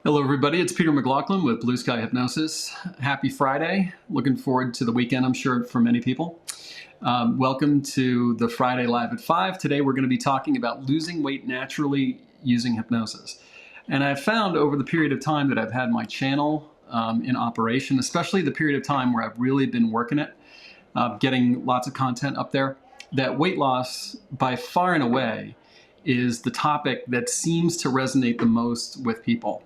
Hello, everybody. It's Peter McLaughlin with BlueSky Hypnosis. Happy Friday. Looking forward to the weekend, I'm sure, for many people. Welcome to the Friday Live at 5. Today, we're going to be talking about losing weight naturally using hypnosis. And I've found over the period of time that I've had my channel in operation, especially the period of time where I've really been working it, getting lots of content up there, that weight loss, by far and away, is the topic that seems to resonate the most with people.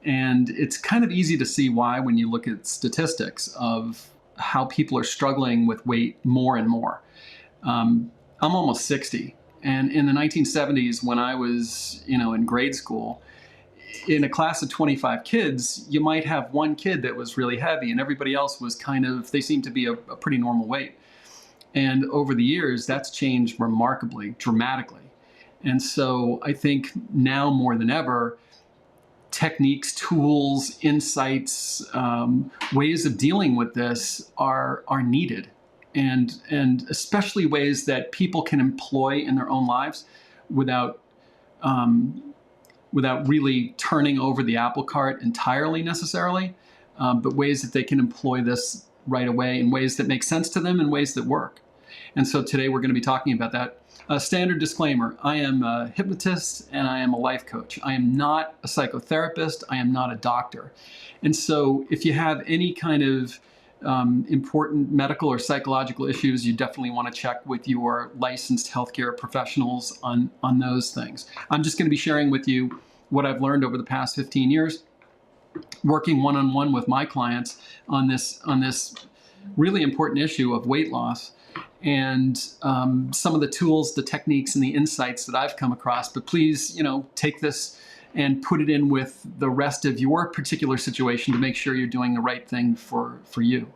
And it's kind of easy to see why when you look at statistics of how people are struggling with weight more and more. I'm almost 60. And in the 1970s, when I was, in grade school, in a class of 25 kids, you might have one kid that was really heavy and everybody else was they seemed to be a pretty normal weight. And over the years, that's changed remarkably, dramatically. And so I think now more than ever, techniques, tools, insights, ways of dealing with this are needed, and especially ways that people can employ in their own lives without really turning over the apple cart entirely necessarily, but ways that they can employ this right away in ways that make sense to them and ways that work. And so today we're going to be talking about that. Standard disclaimer, I am a hypnotist and I am a life coach. I am not a psychotherapist. I am not a doctor. And so if you have any kind of important medical or psychological issues, you definitely want to check with your licensed healthcare professionals on those things. I'm just going to be sharing with you what I've learned over the past 15 years, working one-on-one with my clients on this really important issue of weight loss, and some of the tools, the techniques, and the insights that I've come across. But please, take this and put it in with the rest of your particular situation to make sure you're doing the right thing for you.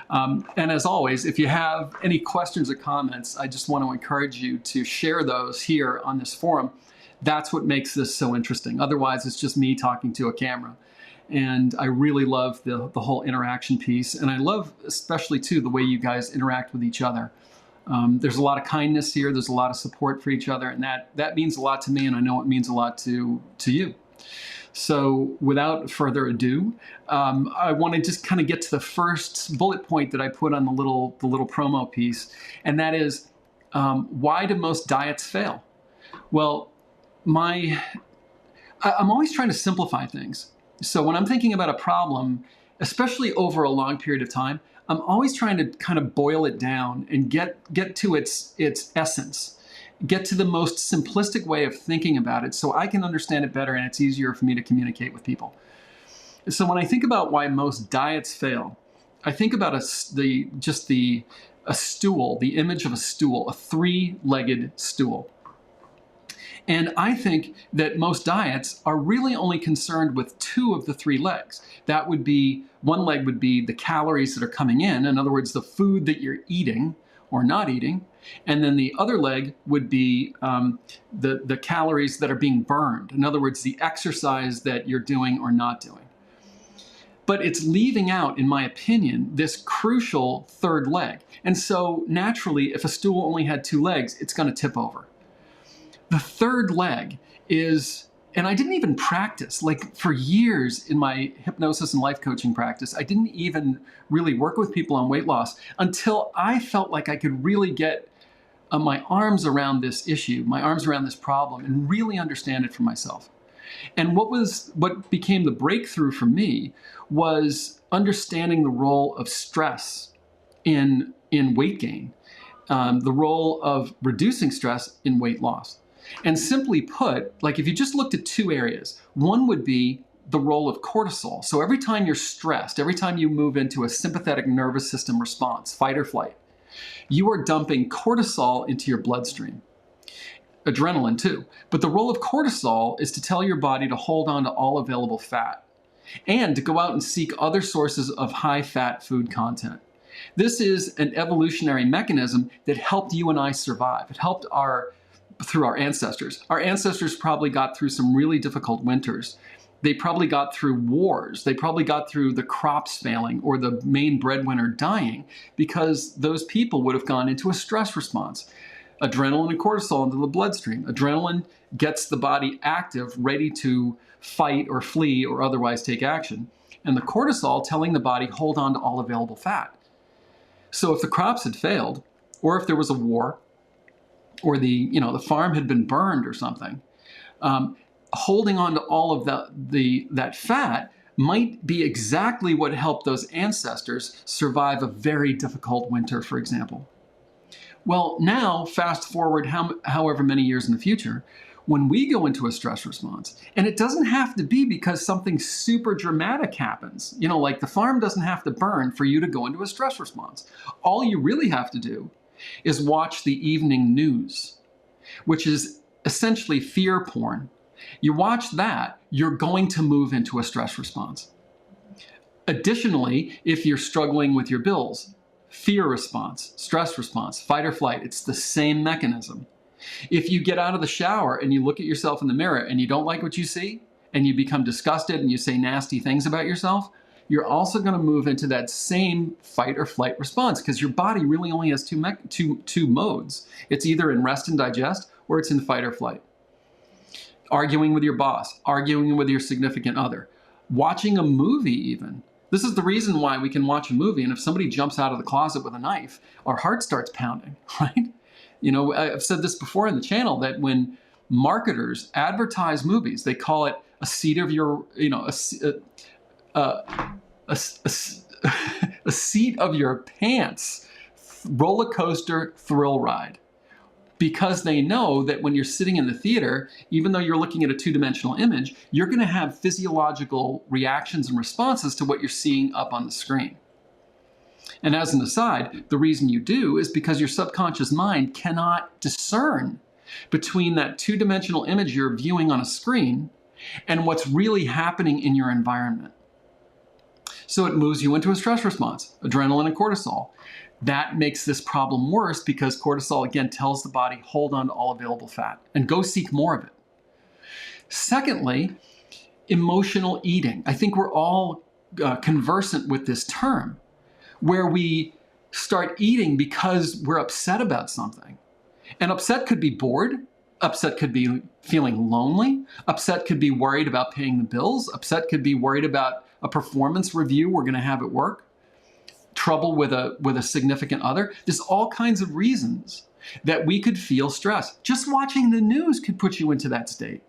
And as always, if you have any questions or comments, I just want to encourage you to share those here on this forum. That's what makes this so interesting. Otherwise, it's just me talking to a camera. And I really love the whole interaction piece. And I love especially, too, the way you guys interact with each other. There's a lot of kindness here. There's a lot of support for each other. And that means a lot to me. And I know it means a lot to you. So without further ado, I want to just kind of get to the first bullet point that I put on the little promo piece. And that is, why do most diets fail? Well, I'm always trying to simplify things. So when I'm thinking about a problem, especially over a long period of time, I'm always trying to kind of boil it down and get to its essence, get to the most simplistic way of thinking about it so I can understand it better and it's easier for me to communicate with people. So when I think about why most diets fail, I think about a stool, the image of a stool, a three-legged stool. And I think that most diets are really only concerned with two of the three legs. That would be, one leg would be the calories that are coming in other words, the food that you're eating or not eating. And then the other leg would be the calories that are being burned. In other words, the exercise that you're doing or not doing. But it's leaving out, in my opinion, this crucial third leg. And so naturally, if a stool only had two legs, it's going to tip over. The third leg is, and I didn't even practice, like for years in my hypnosis and life coaching practice, I didn't even really work with people on weight loss until I felt like I could really get my arms around this issue, my arms around this problem, and really understand it for myself. And what became the breakthrough for me was understanding the role of stress in weight gain, the role of reducing stress in weight loss. And simply put, like if you just looked at two areas, one would be the role of cortisol. So every time you're stressed, every time you move into a sympathetic nervous system response, fight or flight, you are dumping cortisol into your bloodstream. Adrenaline too. But the role of cortisol is to tell your body to hold on to all available fat and to go out and seek other sources of high fat food content. This is an evolutionary mechanism that helped you and I survive. It helped through our ancestors. Our ancestors probably got through some really difficult winters. They probably got through wars. They probably got through the crops failing or the main breadwinner dying because those people would have gone into a stress response. adrenaline and cortisol into the bloodstream. Adrenaline gets the body active, ready to fight or flee or otherwise take action. And the cortisol telling the body, hold on to all available fat. So if the crops had failed, or if there was a war, or the farm had been burned or something, holding on to all of that fat might be exactly what helped those ancestors survive a very difficult winter, for example. Well, now, fast forward however many years in the future, when we go into a stress response, and it doesn't have to be because something super dramatic happens, like the farm doesn't have to burn for you to go into a stress response. All you really have to do is watch the evening news, which is essentially fear porn. You watch that, you're going to move into a stress response. Additionally, if you're struggling with your bills, fear response, stress response, fight or flight, it's the same mechanism. If you get out of the shower and you look at yourself in the mirror and you don't like what you see, and you become disgusted and you say nasty things about yourself, you're also going to move into that same fight or flight response, because your body really only has two modes. It's either in rest and digest, or it's in fight or flight. Arguing with your boss, arguing with your significant other, watching a movie even. This is the reason why we can watch a movie, and if somebody jumps out of the closet with a knife, our heart starts pounding, right? I've said this before in the channel, that when marketers advertise movies, they call it a seat of your, a seat of your pants roller coaster thrill ride. Because they know that when you're sitting in the theater, even though you're looking at a two-dimensional image, you're going to have physiological reactions and responses to what you're seeing up on the screen. And as an aside, the reason you do is because your subconscious mind cannot discern between that two-dimensional image you're viewing on a screen and what's really happening in your environment. So it moves you into a stress response, adrenaline and cortisol. That makes this problem worse because cortisol, again, tells the body, hold on to all available fat and go seek more of it. Secondly, emotional eating. I think we're all conversant with this term, where we start eating because we're upset about something. And upset could be bored. Upset could be feeling lonely. Upset could be worried about paying the bills. Upset could be worried about a performance review we're going to have at work. Trouble with a significant other. There's all kinds of reasons that we could feel stress. Just watching the news could put you into that state.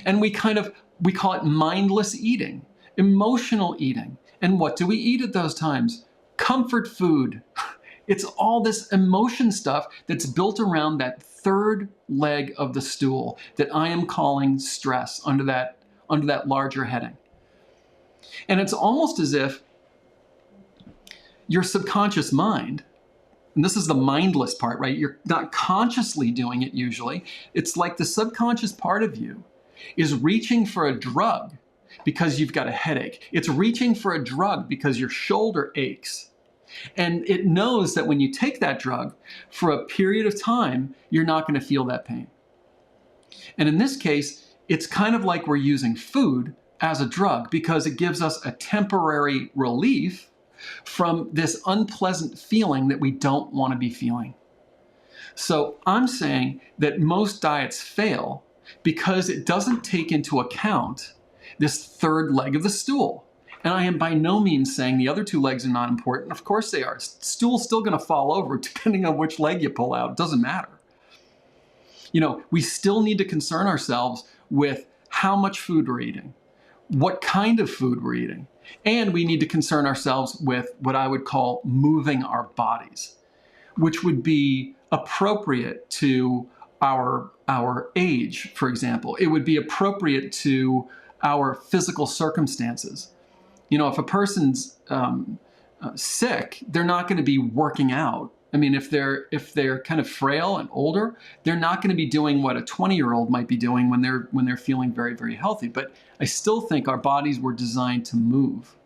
And we call it mindless eating, emotional eating. And what do we eat at those times? Comfort food. It's all this emotion stuff that's built around that third leg of the stool that I am calling stress under that larger heading. And it's almost as if your subconscious mind, and this is the mindless part, right? You're not consciously doing it usually. It's like the subconscious part of you is reaching for a drug because you've got a headache. It's reaching for a drug because your shoulder aches. And it knows that when you take that drug for a period of time, you're not going to feel that pain. And in this case, it's kind of like we're using food as a drug because it gives us a temporary relief from this unpleasant feeling that we don't want to be feeling. So I'm saying that most diets fail because it doesn't take into account this third leg of the stool. And I am by no means saying the other two legs are not important. Of course they are. Stool's still going to fall over depending on which leg you pull out. It doesn't matter. We still need to concern ourselves with how much food we're eating, what kind of food we're eating. And we need to concern ourselves with what I would call moving our bodies, which would be appropriate to our age, for example. It would be appropriate to our physical circumstances. If a person's sick, they're not going to be working out. I mean, if they're kind of frail and older, they're not going to be doing what a 20-year-old might be doing when they're feeling very, very healthy. But I still think our bodies were designed to move.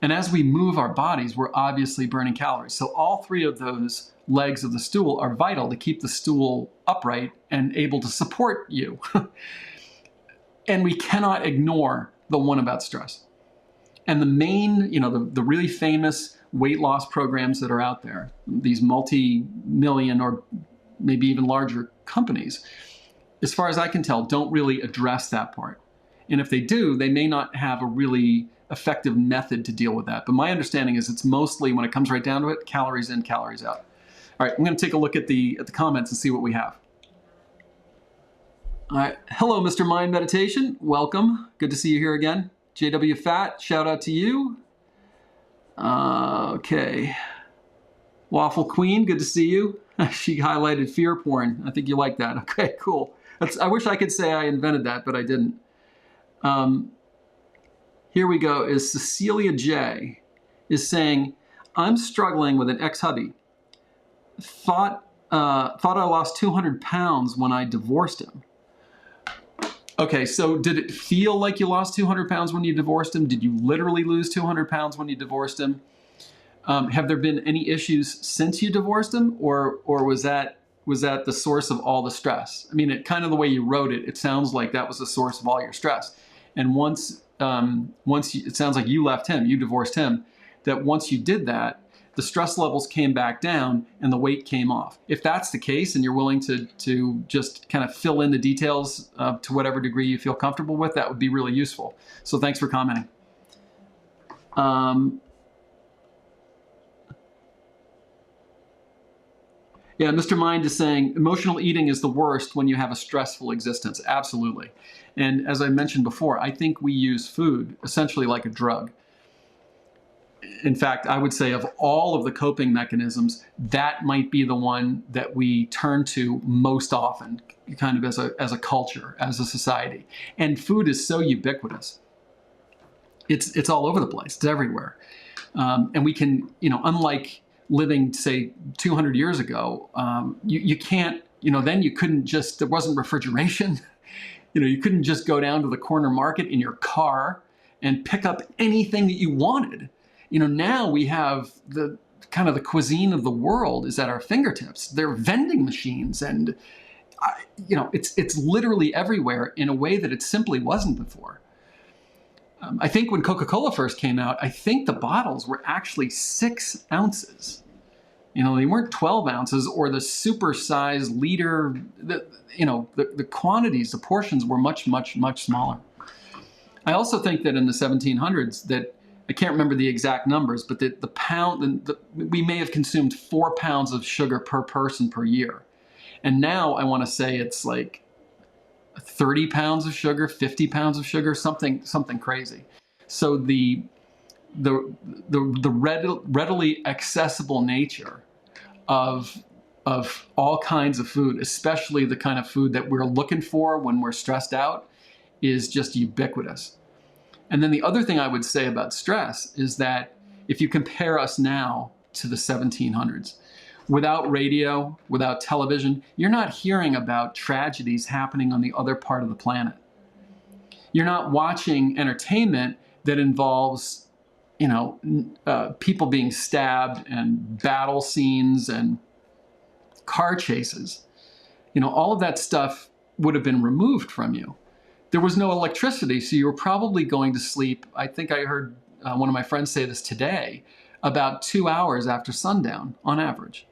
And as we move our bodies, we're obviously burning calories. So all three of those legs of the stool are vital to keep the stool upright and able to support you. And we cannot ignore the one about stress. And the main, the really famous weight loss programs that are out there, these multi-million or maybe even larger companies, as far as I can tell, don't really address that part. And if they do, they may not have a really effective method to deal with that. But my understanding is it's mostly, when it comes right down to it, calories in, calories out. All right, I'm going to take a look at the comments and see what we have. All right, hello, Mr. Mind Meditation. Welcome. Good to see you here again. Jwfat, shout out to you. Okay. Waffle Queen, good to see you. She highlighted fear porn. I think you like that. Okay, cool. I wish I could say I invented that, but I didn't. Here we go. Is Cecilia J. is saying, I'm struggling with an ex-hubby. Thought I lost 200 pounds when I divorced him. Okay, so did it feel like you lost 200 pounds when you divorced him? Did you literally lose 200 pounds when you divorced him? Have there been any issues since you divorced him, or was that the source of all the stress? I mean, kind of the way you wrote it, it sounds like that was the source of all your stress. And once it sounds like you left him, you divorced him, that once you did that, the stress levels came back down and the weight came off. If that's the case and you're willing to just kind of fill in the details to whatever degree you feel comfortable with, that would be really useful. So thanks for commenting. Yeah, Mr. Mind is saying emotional eating is the worst when you have a stressful existence. Absolutely. And as I mentioned before, I think we use food essentially like a drug. In fact, I would say of all of the coping mechanisms, that might be the one that we turn to most often, kind of as a culture, as a society. And food is so ubiquitous. It's all over the place. It's everywhere. And we can, unlike living, say, 200 years ago, you can't, then you couldn't just, there wasn't refrigeration. You couldn't just go down to the corner market in your car and pick up anything that you wanted. Now we have the kind of the cuisine of the world is at our fingertips. There are vending machines and, it's literally everywhere in a way that it simply wasn't before. I think when Coca-Cola first came out, I think the bottles were actually 6 ounces. They weren't 12 ounces or the super-sized liter. The quantities, the portions were much, much, much smaller. I also think that in the 1700s, that I can't remember the exact numbers, but we may have consumed 4 pounds of sugar per person per year. And now I want to say it's like 30 pounds of sugar, 50 pounds of sugar, something crazy. So the readily accessible nature of all kinds of food, especially the kind of food that we're looking for when we're stressed out, is just ubiquitous. And then the other thing I would say about stress is that if you compare us now to the 1700s, without radio, without television, you're not hearing about tragedies happening on the other part of the planet. You're not watching entertainment that involves, people being stabbed and battle scenes and car chases. All of that stuff would have been removed from you. There was no electricity, so you were probably going to sleep. I think I heard one of my friends say this today, about 2 hours after sundown on average.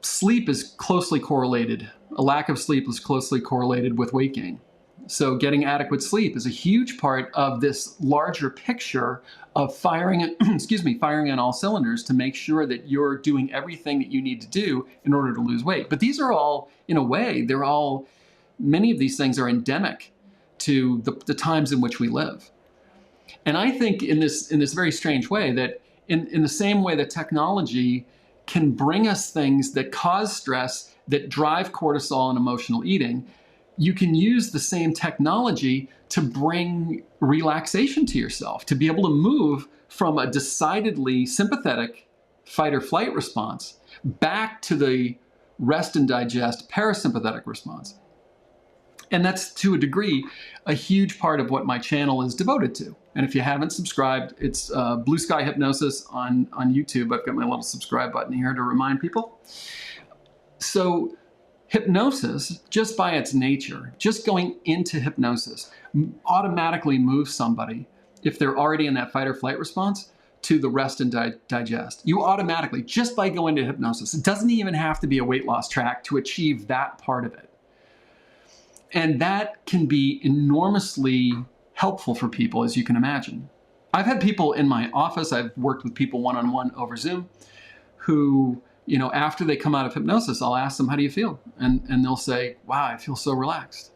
Sleep is closely correlated. A lack of sleep is closely correlated with weight gain. So getting adequate sleep is a huge part of this larger picture of firing on all cylinders to make sure that you're doing everything that you need to do in order to lose weight. But these are all, in a way, many of these things are endemic to the times in which we live. And I think in this very strange way that in the same way that technology can bring us things that cause stress, that drive cortisol and emotional eating, you can use the same technology to bring relaxation to yourself, to be able to move from a decidedly sympathetic fight or flight response back to the rest and digest parasympathetic response. And that's, to a degree, a huge part of what my channel is devoted to. And if you haven't subscribed, it's BlueSky Hypnosis on YouTube. I've got my little subscribe button here to remind people. So hypnosis, just by its nature, just going into hypnosis, automatically moves somebody, if they're already in that fight or flight response, to the rest and digest. You automatically, just by going to hypnosis, it doesn't even have to be a weight loss track to achieve that part of it. And that can be enormously helpful for people, as you can imagine. I've had people in my office, I've worked with people one-on-one over Zoom, who, you know, after they come out of hypnosis, I'll ask them, how do you feel? And they'll say, wow, I feel so relaxed.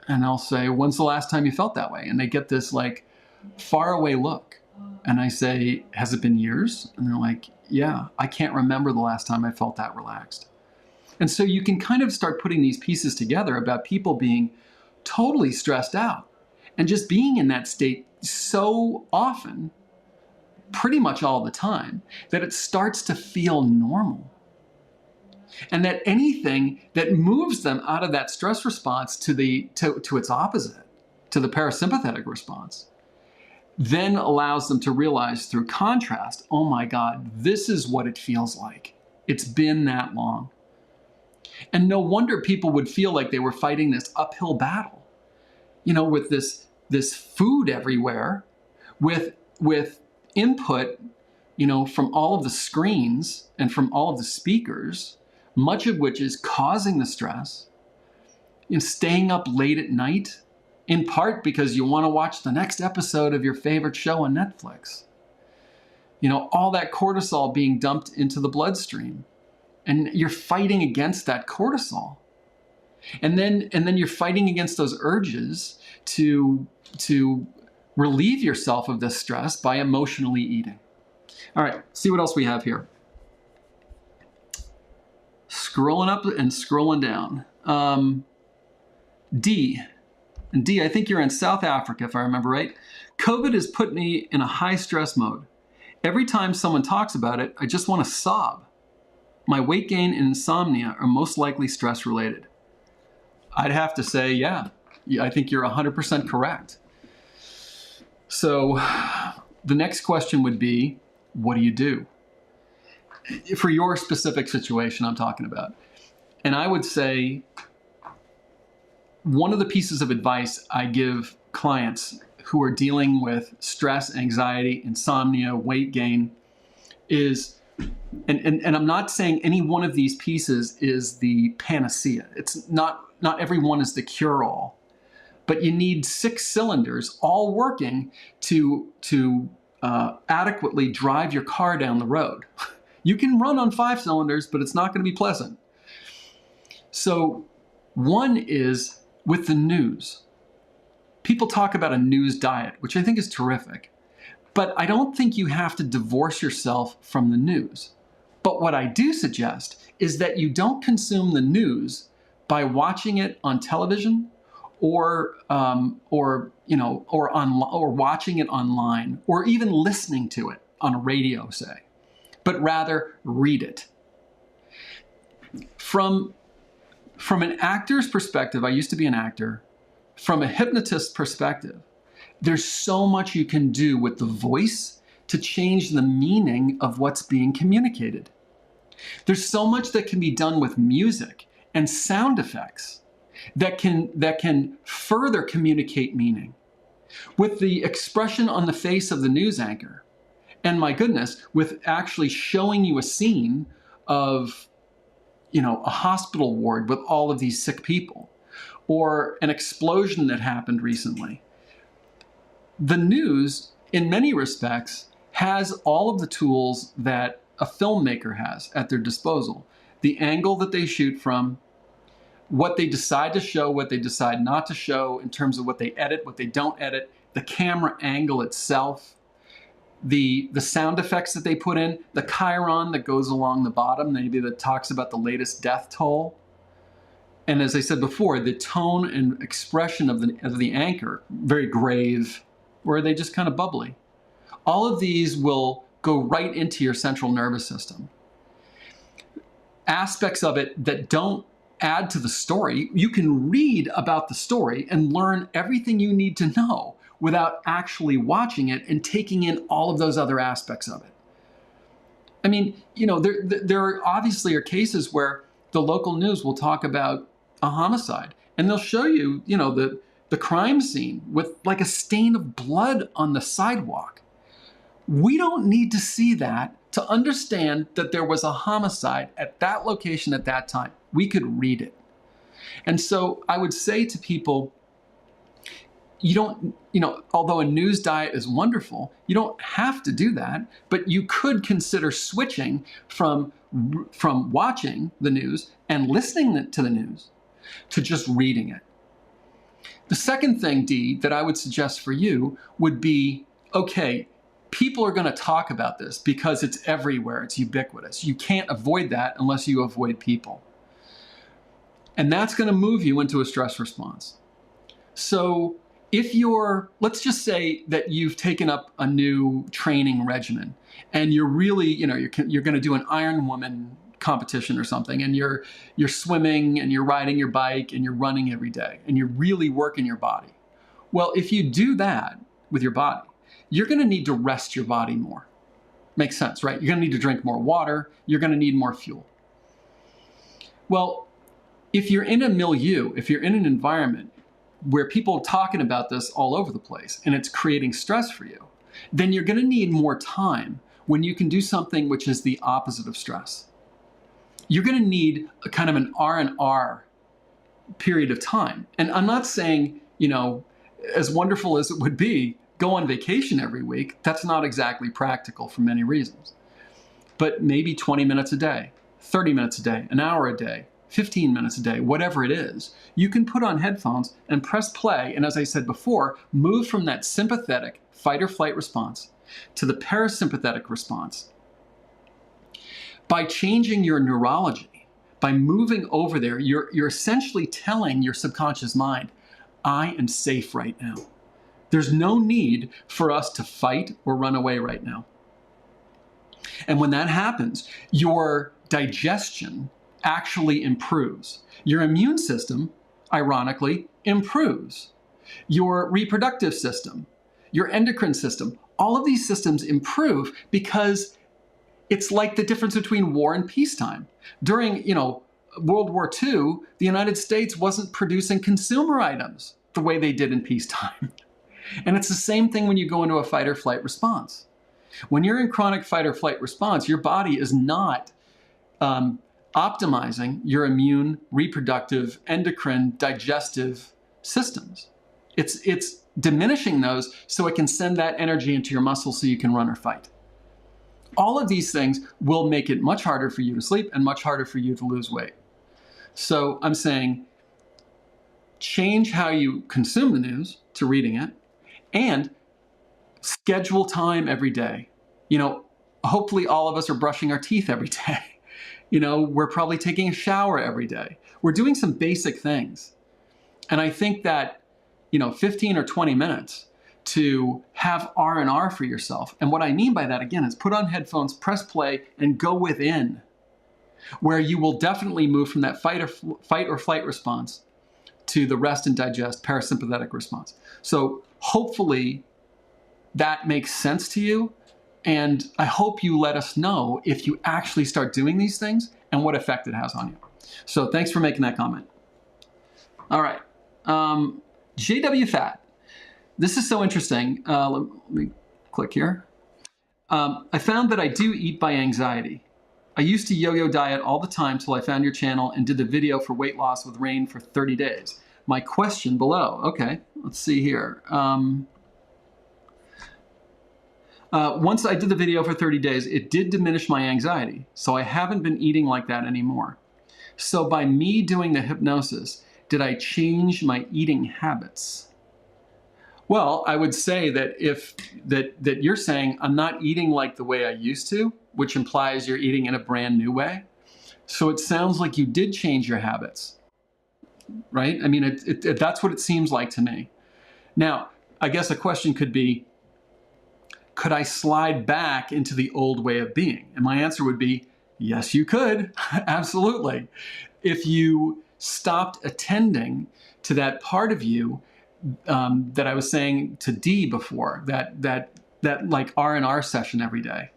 And I'll say, when's the last time you felt that way? And they get this like far away look. And I say, has it been years? And they're like, yeah, I can't remember the last time I felt that relaxed. And so you can kind of start putting these pieces together about people being totally stressed out and just being in that state so often, pretty much all the time, that it starts to feel normal. And that anything that moves them out of that stress response to its opposite, to the parasympathetic response, then allows them to realize through contrast, oh my God, this is what it feels like. It's been that long. And no wonder people would feel like they were fighting this uphill battle, you know, with this food everywhere, with input, you know, from all of the screens and from all of the speakers, much of which is causing the stress, and staying up late at night, in part because you want to watch the next episode of your favorite show on Netflix. You know, all that cortisol being dumped into the bloodstream. And you're fighting against that cortisol. And then you're fighting against those urges to relieve yourself of this stress by emotionally eating. All right, see what else we have here. Scrolling up and scrolling down. D. And D, I think you're in South Africa, if I remember right. COVID has put me in a high stress mode. Every time someone talks about it, I just want to sob. My weight gain and insomnia are most likely stress related. I'd have to say, yeah, I think you're 100% correct. So the next question would be, what do you do? For your specific situation I'm talking about. And I would say, one of the pieces of advice I give clients who are dealing with stress, anxiety, insomnia, weight gain is, and I'm not saying any one of these pieces is the panacea. It's not every one is the cure-all, but you need 6 cylinders all working to adequately drive your car down the road. You can run on 5 cylinders, but it's not going to be pleasant. So one is with the news. People talk about a news diet, which I think is terrific, but I don't think you have to divorce yourself from the news. But what I do suggest is that you don't consume the news by watching it on television or watching it online, or even listening to it on a radio, say, but rather read it. From an actor's perspective, I used to be an actor. From a hypnotist perspective, there's so much you can do with the voice to change the meaning of what's being communicated. There's so much that can be done with music and sound effects that can further communicate meaning. With the expression on the face of the news anchor, and my goodness, with actually showing you a scene of, a hospital ward with all of these sick people, or an explosion that happened recently. The news, in many respects, has all of the tools that a filmmaker has at their disposal. The angle that they shoot from, what they decide to show, what they decide not to show in terms of what they edit, what they don't edit, the camera angle itself, the sound effects that they put in, the chyron that goes along the bottom, maybe that talks about the latest death toll. And as I said before, the tone and expression of the anchor, very grave, or are they just kind of bubbly? All of these will go right into your central nervous system. Aspects of it that don't add to the story, you can read about the story and learn everything you need to know without actually watching it and taking in all of those other aspects of it. I mean, there obviously are cases where the local news will talk about a homicide, and they'll show you, the crime scene with like a stain of blood on the sidewalk. We don't need to see that to understand that there was a homicide at that location at that time. We could read it. And so I would say to people, you don't, although a news diet is wonderful, you don't have to do that, but you could consider switching from watching the news and listening to the news to just reading it. The second thing, Dee, that I would suggest for you would be, okay, people are going to talk about this because it's everywhere, it's ubiquitous. You can't avoid that unless you avoid people. And that's going to move you into a stress response. So if let's just say that you've taken up a new training regimen and you're really, you're going to do an Iron Woman competition or something, and you're swimming and you're riding your bike and you're running every day and you're really working your body. Well, if you do that with your body, you're going to need to rest your body more. Makes sense, right? You're going to need to drink more water. You're going to need more fuel. Well, if you're in a milieu, if you're in an environment where people are talking about this all over the place and it's creating stress for you, then you're going to need more time when you can do something which is the opposite of stress. You're going to need a kind of an R&R period of time. And I'm not saying, as wonderful as it would be, go on vacation every week. That's not exactly practical for many reasons. But maybe 20 minutes a day, 30 minutes a day, an hour a day, 15 minutes a day, whatever it is, you can put on headphones and press play. And as I said before, move from that sympathetic fight or flight response to the parasympathetic response. By changing your neurology, by moving over there, you're essentially telling your subconscious mind, I am safe right now. There's no need for us to fight or run away right now. And when that happens, your digestion actually improves. Your immune system, ironically, improves. Your reproductive system, your endocrine system, all of these systems improve because it's like the difference between war and peacetime. During, World War II, the United States wasn't producing consumer items the way they did in peacetime. And it's the same thing when you go into a fight or flight response. When you're in chronic fight or flight response, your body is not optimizing your immune, reproductive, endocrine, digestive systems. It's diminishing those so it can send that energy into your muscles so you can run or fight. All of these things will make it much harder for you to sleep and much harder for you to lose weight. So I'm saying change how you consume the news to reading it, and schedule time every day. Hopefully all of us are brushing our teeth every day. We're probably taking a shower every day. We're doing some basic things. And I think that, 15 or 20 minutes to have R&R for yourself. And what I mean by that, again, is put on headphones, press play, and go within, where you will definitely move from that fight or flight response to the rest and digest parasympathetic response. So hopefully that makes sense to you. And I hope you let us know if you actually start doing these things and what effect it has on you. So thanks for making that comment. All right. Jwfat. This is so interesting. Let me click here. I found that I do eat by anxiety. I used to yo-yo diet all the time till I found your channel and did the video for weight loss with rain for 30 days. My question below. Okay, let's see here. Once I did the video for 30 days, it did diminish my anxiety, so I haven't been eating like that anymore. So by me doing the hypnosis, did I change my eating habits? Well, I would say that that you're saying I'm not eating like the way I used to, which implies you're eating in a brand new way. So it sounds like you did change your habits, right? I mean, that's what it seems like to me. Now, I guess a question could be, could I slide back into the old way of being? And my answer would be, yes, you could. Absolutely. If you stopped attending to that part of you that I was saying to Dee before, that like R&R session every day.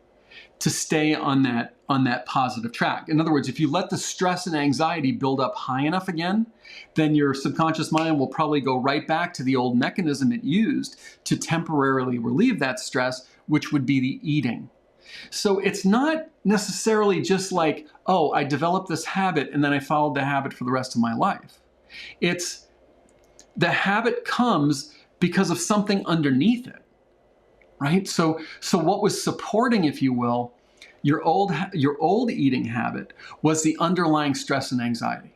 to stay on that positive track. In other words, if you let the stress and anxiety build up high enough again, then your subconscious mind will probably go right back to the old mechanism it used to temporarily relieve that stress, which would be the eating. So it's not necessarily just like, oh, I developed this habit and then I followed the habit for the rest of my life. It's the habit comes because of something underneath it. Right? So what was supporting, if you will, your old eating habit was the underlying stress and anxiety.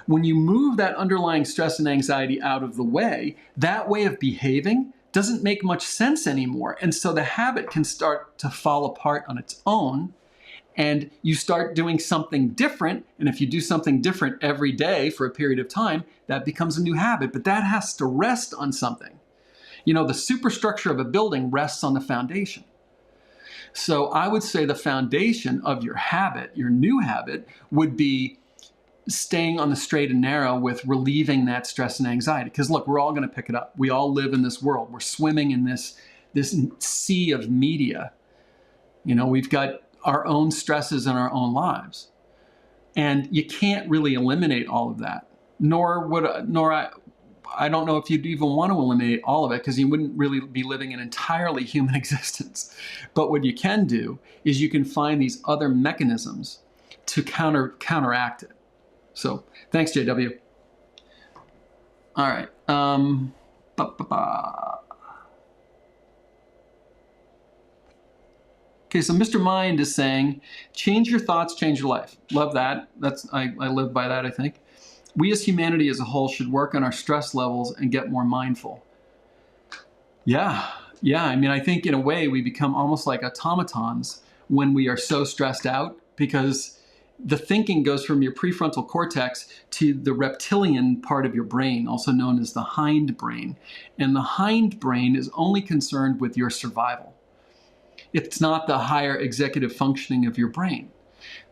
When you move that underlying stress and anxiety out of the way, that way of behaving doesn't make much sense anymore. And so the habit can start to fall apart on its own, and you start doing something different. And if you do something different every day for a period of time, that becomes a new habit, but that has to rest on something. You know, the superstructure of a building rests on the foundation. So I would say the foundation of your habit, your new habit, would be staying on the straight and narrow with relieving that stress and anxiety. Because look, we're all going to pick it up. We all live in this world. We're swimming in this sea of media. You know, we've got our own stresses in our own lives. And you can't really eliminate all of that. I don't know if you'd even want to eliminate all of it, because you wouldn't really be living an entirely human existence. But what you can do is you can find these other mechanisms to counteract it. So thanks, JW. All right. Okay, so Mr. Mind is saying, change your thoughts, change your life. Love that. I live by that, I think. We as humanity as a whole should work on our stress levels and get more mindful. Yeah. I mean, I think in a way we become almost like automatons when we are so stressed out, because the thinking goes from your prefrontal cortex to the reptilian part of your brain, also known as the hindbrain. And the hindbrain is only concerned with your survival. It's not the higher executive functioning of your brain.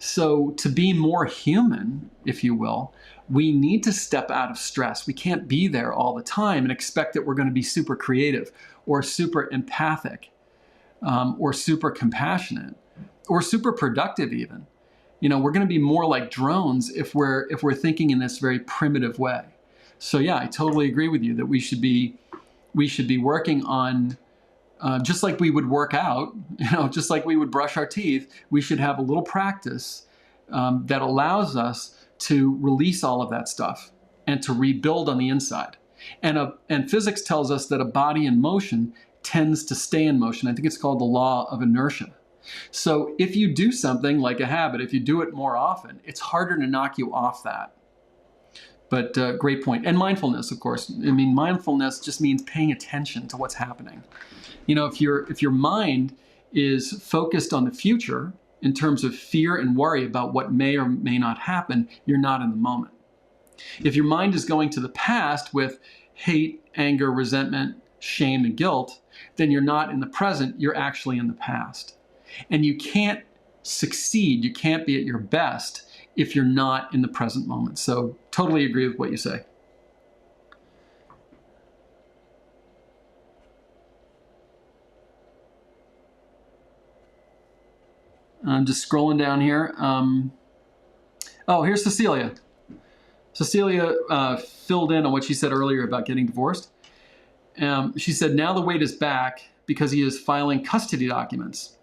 So to be more human, if you will, we need to step out of stress. We can't be there all the time and expect that we're going to be super creative or super empathic or super compassionate or super productive even. You know, we're going to be more like drones if we're thinking in this very primitive way. So yeah, I totally agree with you that we should be working on just like we would work out, you know, just like we would brush our teeth, we should have a little practice that allows us to release all of that stuff and to rebuild on the inside. And physics tells us that a body in motion tends to stay in motion. I think it's called the law of inertia. So if you do something like a habit, if you do it more often, it's harder to knock you off that. But great point. And mindfulness, of course. I mean, mindfulness just means paying attention to what's happening. You know, if your mind is focused on the future in terms of fear and worry about what may or may not happen, you're not in the moment. If your mind is going to the past with hate, anger, resentment, shame, and guilt, then you're not in the present, you're actually in the past. And you can't succeed, you can't be at your best if you're not in the present moment. So totally agree with what you say. I'm just scrolling down here. Oh, here's Cecilia. Cecilia filled in on what she said earlier about getting divorced. She said, now the weight is back because he is filing custody documents.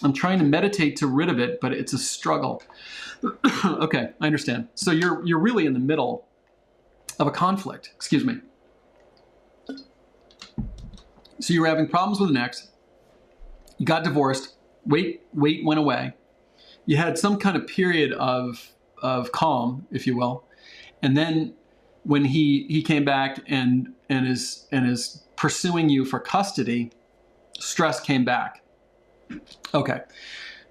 I'm trying to meditate to rid of it, but it's a struggle. Okay, I understand. So you're really in the middle of a conflict. Excuse me. So you were having problems with an ex. You got divorced. Weight went away. You had some kind of period of calm, if you will. And then when he came back and is pursuing you for custody, stress came back. Okay.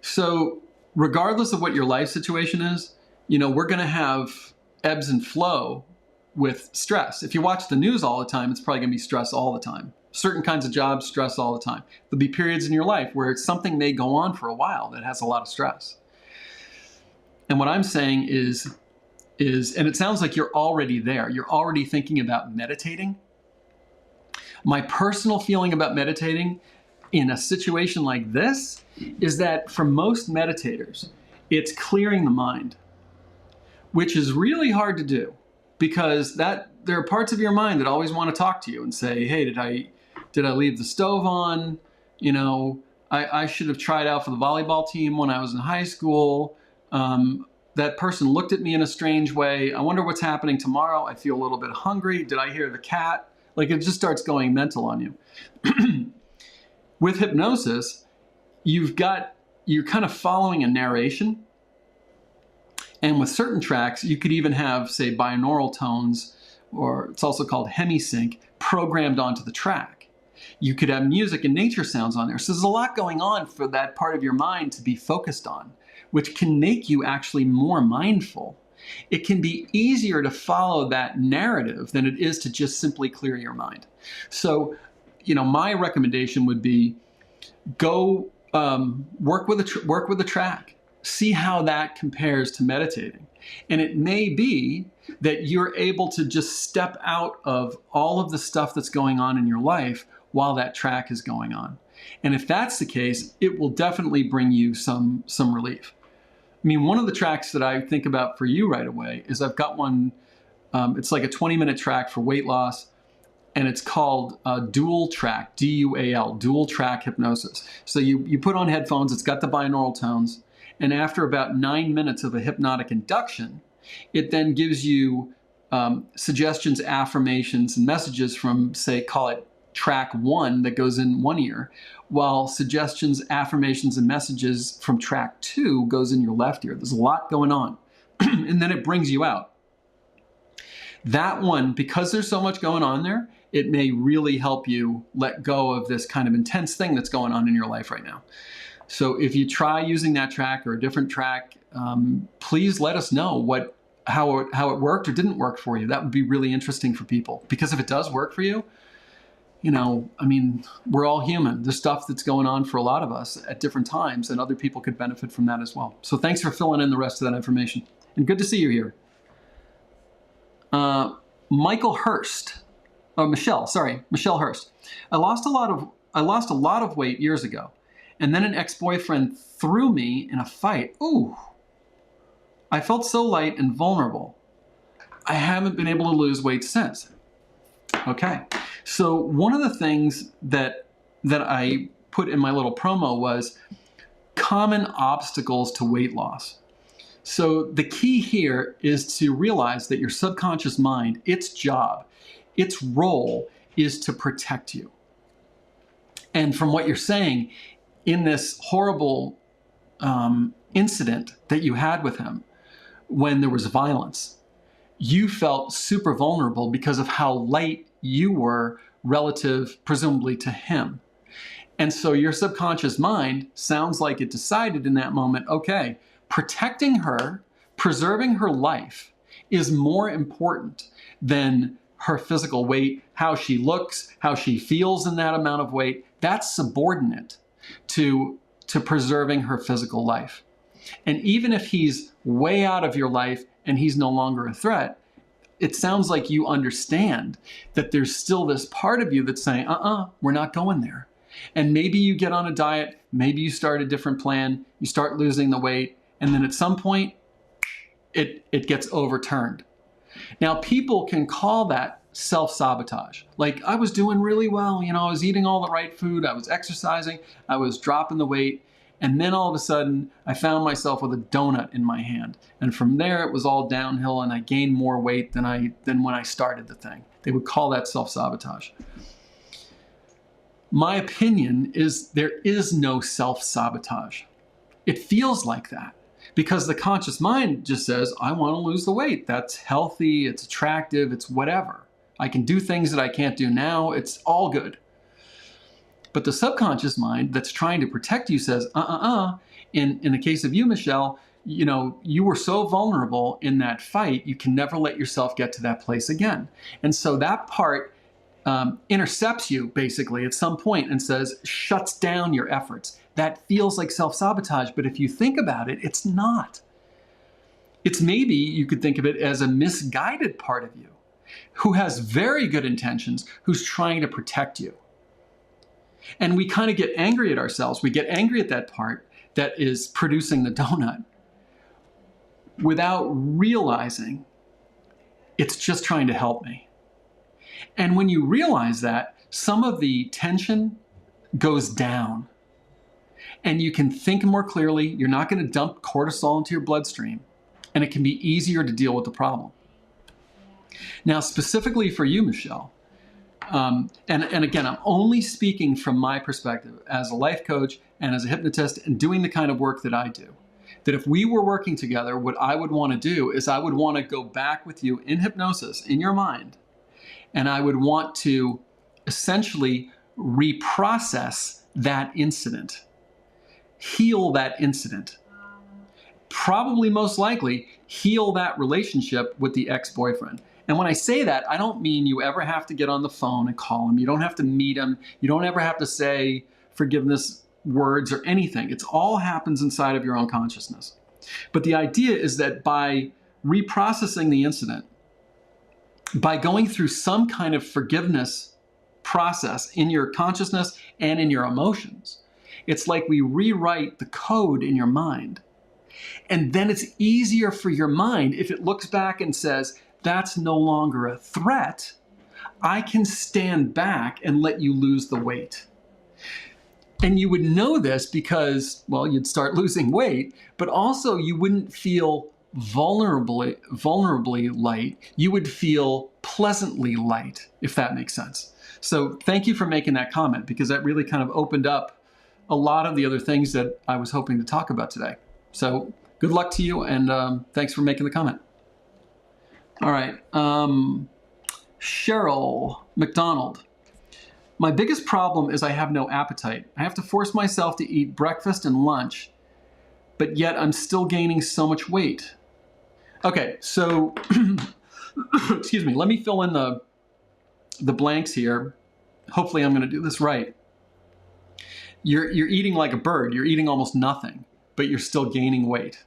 So regardless of what your life situation is, you know, we're going to have ebbs and flow with stress. If you watch the news all the time, it's probably going to be stress all the time. Certain kinds of jobs, stress all the time. There'll be periods in your life where something may go on for a while that has a lot of stress. And what I'm saying is, and it sounds like you're already there. You're already thinking about meditating. My personal feeling about meditating in a situation like this is that for most meditators, it's clearing the mind, which is really hard to do because there are parts of your mind that always want to talk to you and say, hey, did I leave the stove on? You know, I should have tried out for the volleyball team when I was in high school. That person looked at me in a strange way. I wonder what's happening tomorrow. I feel a little bit hungry. Did I hear the cat? Like, it just starts going mental on you. With hypnosis, you're kind of following a narration. And with certain tracks, you could even have, say, binaural tones, or it's also called hemisync, programmed onto the track. You could have music and nature sounds on there. So there's a lot going on for that part of your mind to be focused on, which can make you actually more mindful. It can be easier to follow that narrative than it is to just simply clear your mind. So, you know, my recommendation would be go work with a track. See how that compares to meditating. And it may be that you're able to just step out of all of the stuff that's going on in your life while that track is going on. And if that's the case, it will definitely bring you some relief. I mean, one of the tracks that I think about for you right away is I've got one, it's like a 20-minute track for weight loss, and it's called Dual Track, D-U-A-L, Dual Track Hypnosis. So you put on headphones, it's got the binaural tones, and after about 9 minutes of a hypnotic induction, it then gives you suggestions, affirmations, and messages from, say, call it track 1 that goes in one ear, while suggestions, affirmations, and messages from track 2 goes in your left ear. There's a lot going on. And then it brings you out. That one, because there's so much going on there, it may really help you let go of this kind of intense thing that's going on in your life right now. So if you try using that track or a different track, please let us know how it worked or didn't work for you. That would be really interesting for people. Because if it does work for you, you know, I mean, we're all human. There's stuff that's going on for a lot of us at different times, and other people could benefit from that as well. So thanks for filling in the rest of that information. And good to see you here. Michellehurst. I lost a lot of weight years ago, and then an ex-boyfriend threw me in a fight. Ooh. I felt so light and vulnerable. I haven't been able to lose weight since. Okay. So one of the things that I put in my little promo was common obstacles to weight loss. So the key here is to realize that your subconscious mind, its job, its role is to protect you. And from what you're saying, in this horrible incident that you had with him, when there was violence, you felt super vulnerable because of how light you were relative, presumably, to him. And so your subconscious mind sounds like it decided in that moment, okay, protecting her, preserving her life is more important than her physical weight, how she looks, how she feels in that amount of weight. That's subordinate to preserving her physical life. And even if he's way out of your life and he's no longer a threat, it sounds like you understand that there's still this part of you that's saying, we're not going there. And maybe you get on a diet, maybe you start a different plan, you start losing the weight, and then at some point, it gets overturned. Now, people can call that self-sabotage. Like, I was doing really well, you know, I was eating all the right food, I was exercising, I was dropping the weight, and then all of a sudden, I found myself with a donut in my hand. And from there, it was all downhill, and I gained more weight than when I started the thing. They would call that self-sabotage. My opinion is there is no self-sabotage. It feels like that because the conscious mind just says, I want to lose the weight. That's healthy, it's attractive, it's whatever. I can do things that I can't do now, it's all good. But the subconscious mind that's trying to protect you says, In the case of you, Michelle, you know, you were so vulnerable in that fight, you can never let yourself get to that place again. And so that part intercepts you basically at some point and says, shuts down your efforts. That feels like self-sabotage, but if you think about it, it's not. It's maybe you could think of it as a misguided part of you who has very good intentions, who's trying to protect you. And we kind of get angry at ourselves. We get angry at that part that is producing the donut without realizing it's just trying to help me. And when you realize that, some of the tension goes down and you can think more clearly. You're not going to dump cortisol into your bloodstream, and it can be easier to deal with the problem. Now, specifically for you, Michelle, and again, I'm only speaking from my perspective as a life coach and as a hypnotist and doing the kind of work that I do. That if we were working together, what I would want to do is I would want to go back with you in hypnosis, in your mind, and I would want to essentially reprocess that incident, heal that incident, probably most likely heal that relationship with the ex-boyfriend. And when I say that, I don't mean you ever have to get on the phone and call him. You don't have to meet him. You don't ever have to say forgiveness words or anything. It all happens inside of your own consciousness. But the idea is that by reprocessing the incident, by going through some kind of forgiveness process in your consciousness and in your emotions, it's like we rewrite the code in your mind. And then it's easier for your mind if it looks back and says, that's no longer a threat. I can stand back and let you lose the weight. And you would know this because, well, you'd start losing weight, but also you wouldn't feel vulnerably light. You would feel pleasantly light, if that makes sense. So thank you for making that comment, because that really kind of opened up a lot of the other things that I was hoping to talk about today. So good luck to you, and thanks for making the comment. All right, Cheryl McDonald. My biggest problem is I have no appetite. I have to force myself to eat breakfast and lunch, but yet I'm still gaining so much weight. Okay, so, excuse me, let me fill in the blanks here. Hopefully I'm gonna do this right. You're eating like a bird. You're eating almost nothing, but you're still gaining weight.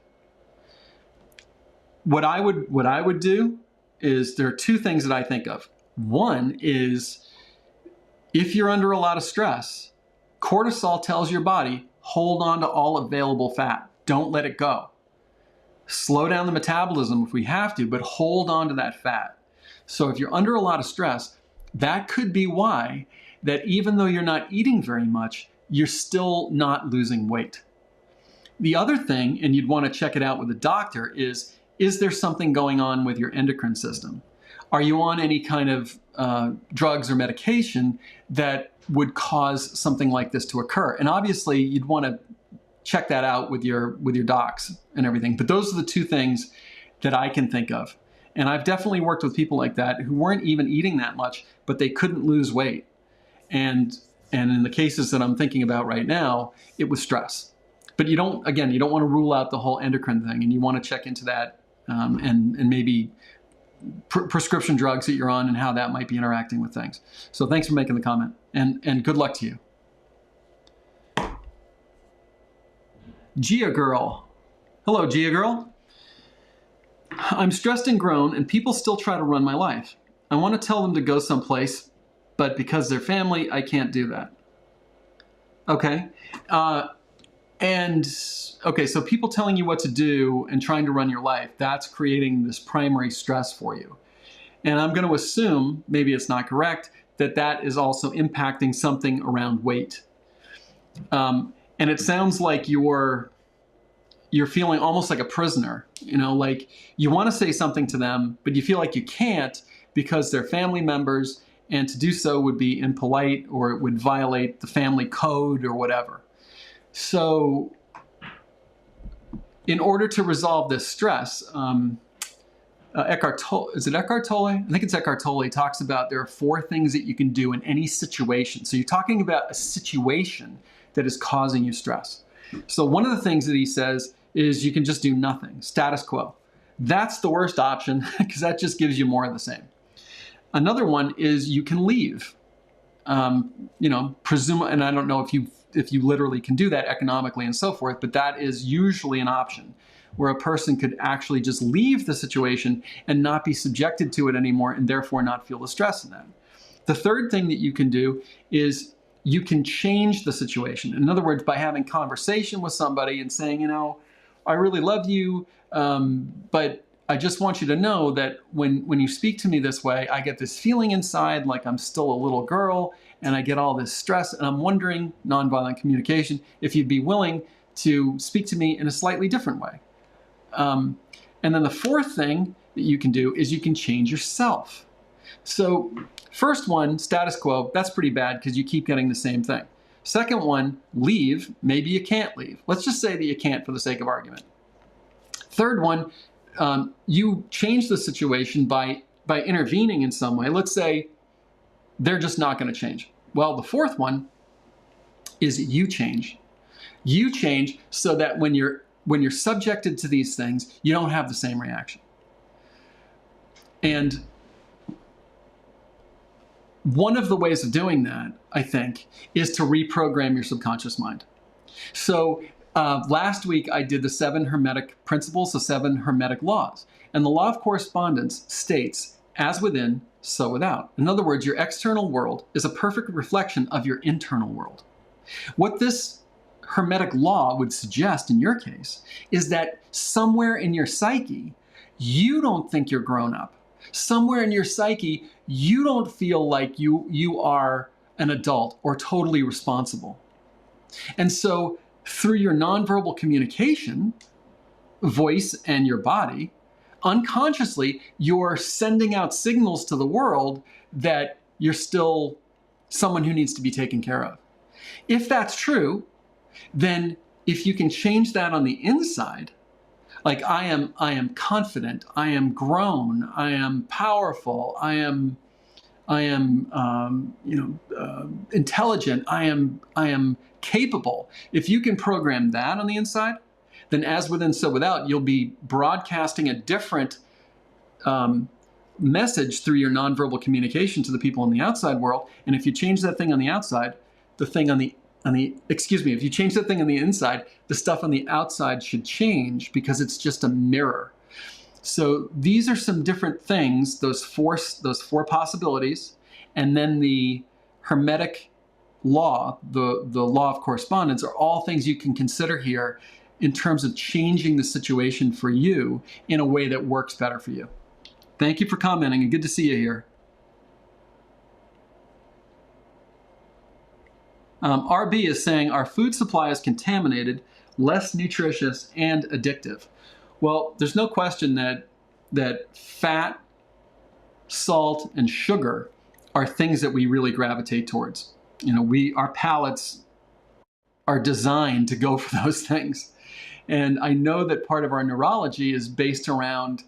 What I would do is, there are two things that I think of. One is, if you're under a lot of stress, cortisol tells your body, hold on to all available fat. Don't let it go. Slow down the metabolism if we have to, but hold on to that fat. So if you're under a lot of stress, that could be why that even though you're not eating very much, you're still not losing weight. The other thing, and you'd want to check it out with a doctor, is there something going on with your endocrine system? Are you on any kind of drugs or medication that would cause something like this to occur? And obviously you'd want to check that out with your docs and everything. But those are the two things that I can think of. And I've definitely worked with people like that who weren't even eating that much, but they couldn't lose weight. And in the cases that I'm thinking about right now, it was stress. But you don't want to rule out the whole endocrine thing, and you want to check into that and maybe prescription drugs that you're on and how that might be interacting with things. So thanks for making the comment, and good luck to you. giagirl. Hello, giagirl. I'm stressed and grown, and people still try to run my life. I want to tell them to go someplace, but because they're family, I can't do that. Okay. Okay, so people telling you what to do and trying to run your life, that's creating this primary stress for you. And I'm going to assume, maybe it's not correct, that that is also impacting something around weight. And it sounds like you're feeling almost like a prisoner, like you want to say something to them, but you feel like you can't because they're family members, and to do so would be impolite, or it would violate the family code or whatever. So in order to resolve this stress, Eckhart Tolle, is it Eckhart Tolle? I think it's Eckhart Tolle. Talks about there are 4 things that you can do in any situation. So you're talking about a situation that is causing you stress. So one of the things that he says is you can just do nothing, status quo. That's the worst option because that just gives you more of the same. Another one is you can leave. Presume, and I don't know if you literally can do that economically and so forth, but that is usually an option where a person could actually just leave the situation and not be subjected to it anymore, and therefore not feel the stress in that. The third thing that you can do is you can change the situation. In other words, by having conversation with somebody and saying, you know, I really love you, but I just want you to know that when you speak to me this way, I get this feeling inside like I'm still a little girl, and I get all this stress, and I'm wondering, nonviolent communication, if you'd be willing to speak to me in a slightly different way. And then the fourth thing that you can do is you can change yourself. So first one, status quo, that's pretty bad because you keep getting the same thing. Second one, leave. Maybe you can't leave. Let's just say that you can't for the sake of argument. Third one, you change the situation by intervening in some way. Let's say they're just not going to change. Well, the fourth one is you change. You change so that when you're subjected to these things, you don't have the same reaction. And one of the ways of doing that, I think, is to reprogram your subconscious mind. So last week I did the 7 Hermetic principles, the 7 Hermetic laws. And the law of correspondence states, as within, so without. In other words, your external world is a perfect reflection of your internal world. What this Hermetic law would suggest in your case is that somewhere in your psyche, you don't think you're grown up. Somewhere in your psyche, you don't feel like you are an adult or totally responsible. And so through your nonverbal communication, voice and your body, unconsciously, you're sending out signals to the world that you're still someone who needs to be taken care of. If that's true, then if you can change that on the inside, like I am confident, I am grown, I am powerful, I am intelligent, I am capable. If you can program that on the inside, then as within, so without, you'll be broadcasting a different message through your nonverbal communication to the people in the outside world. And if you change that thing on the outside, the thing on the if you change that thing on the inside, the stuff on the outside should change because it's just a mirror. So these are some different things, those four possibilities, and then the Hermetic law, the law of correspondence, are all things you can consider here in terms of changing the situation for you in a way that works better for you. Thank you for commenting, and good to see you here. RB is saying our food supply is contaminated, less nutritious, and addictive. Well, there's no question that fat, salt, and sugar are things that we really gravitate towards. You know, our palates are designed to go for those things. And I know that part of our neurology is based around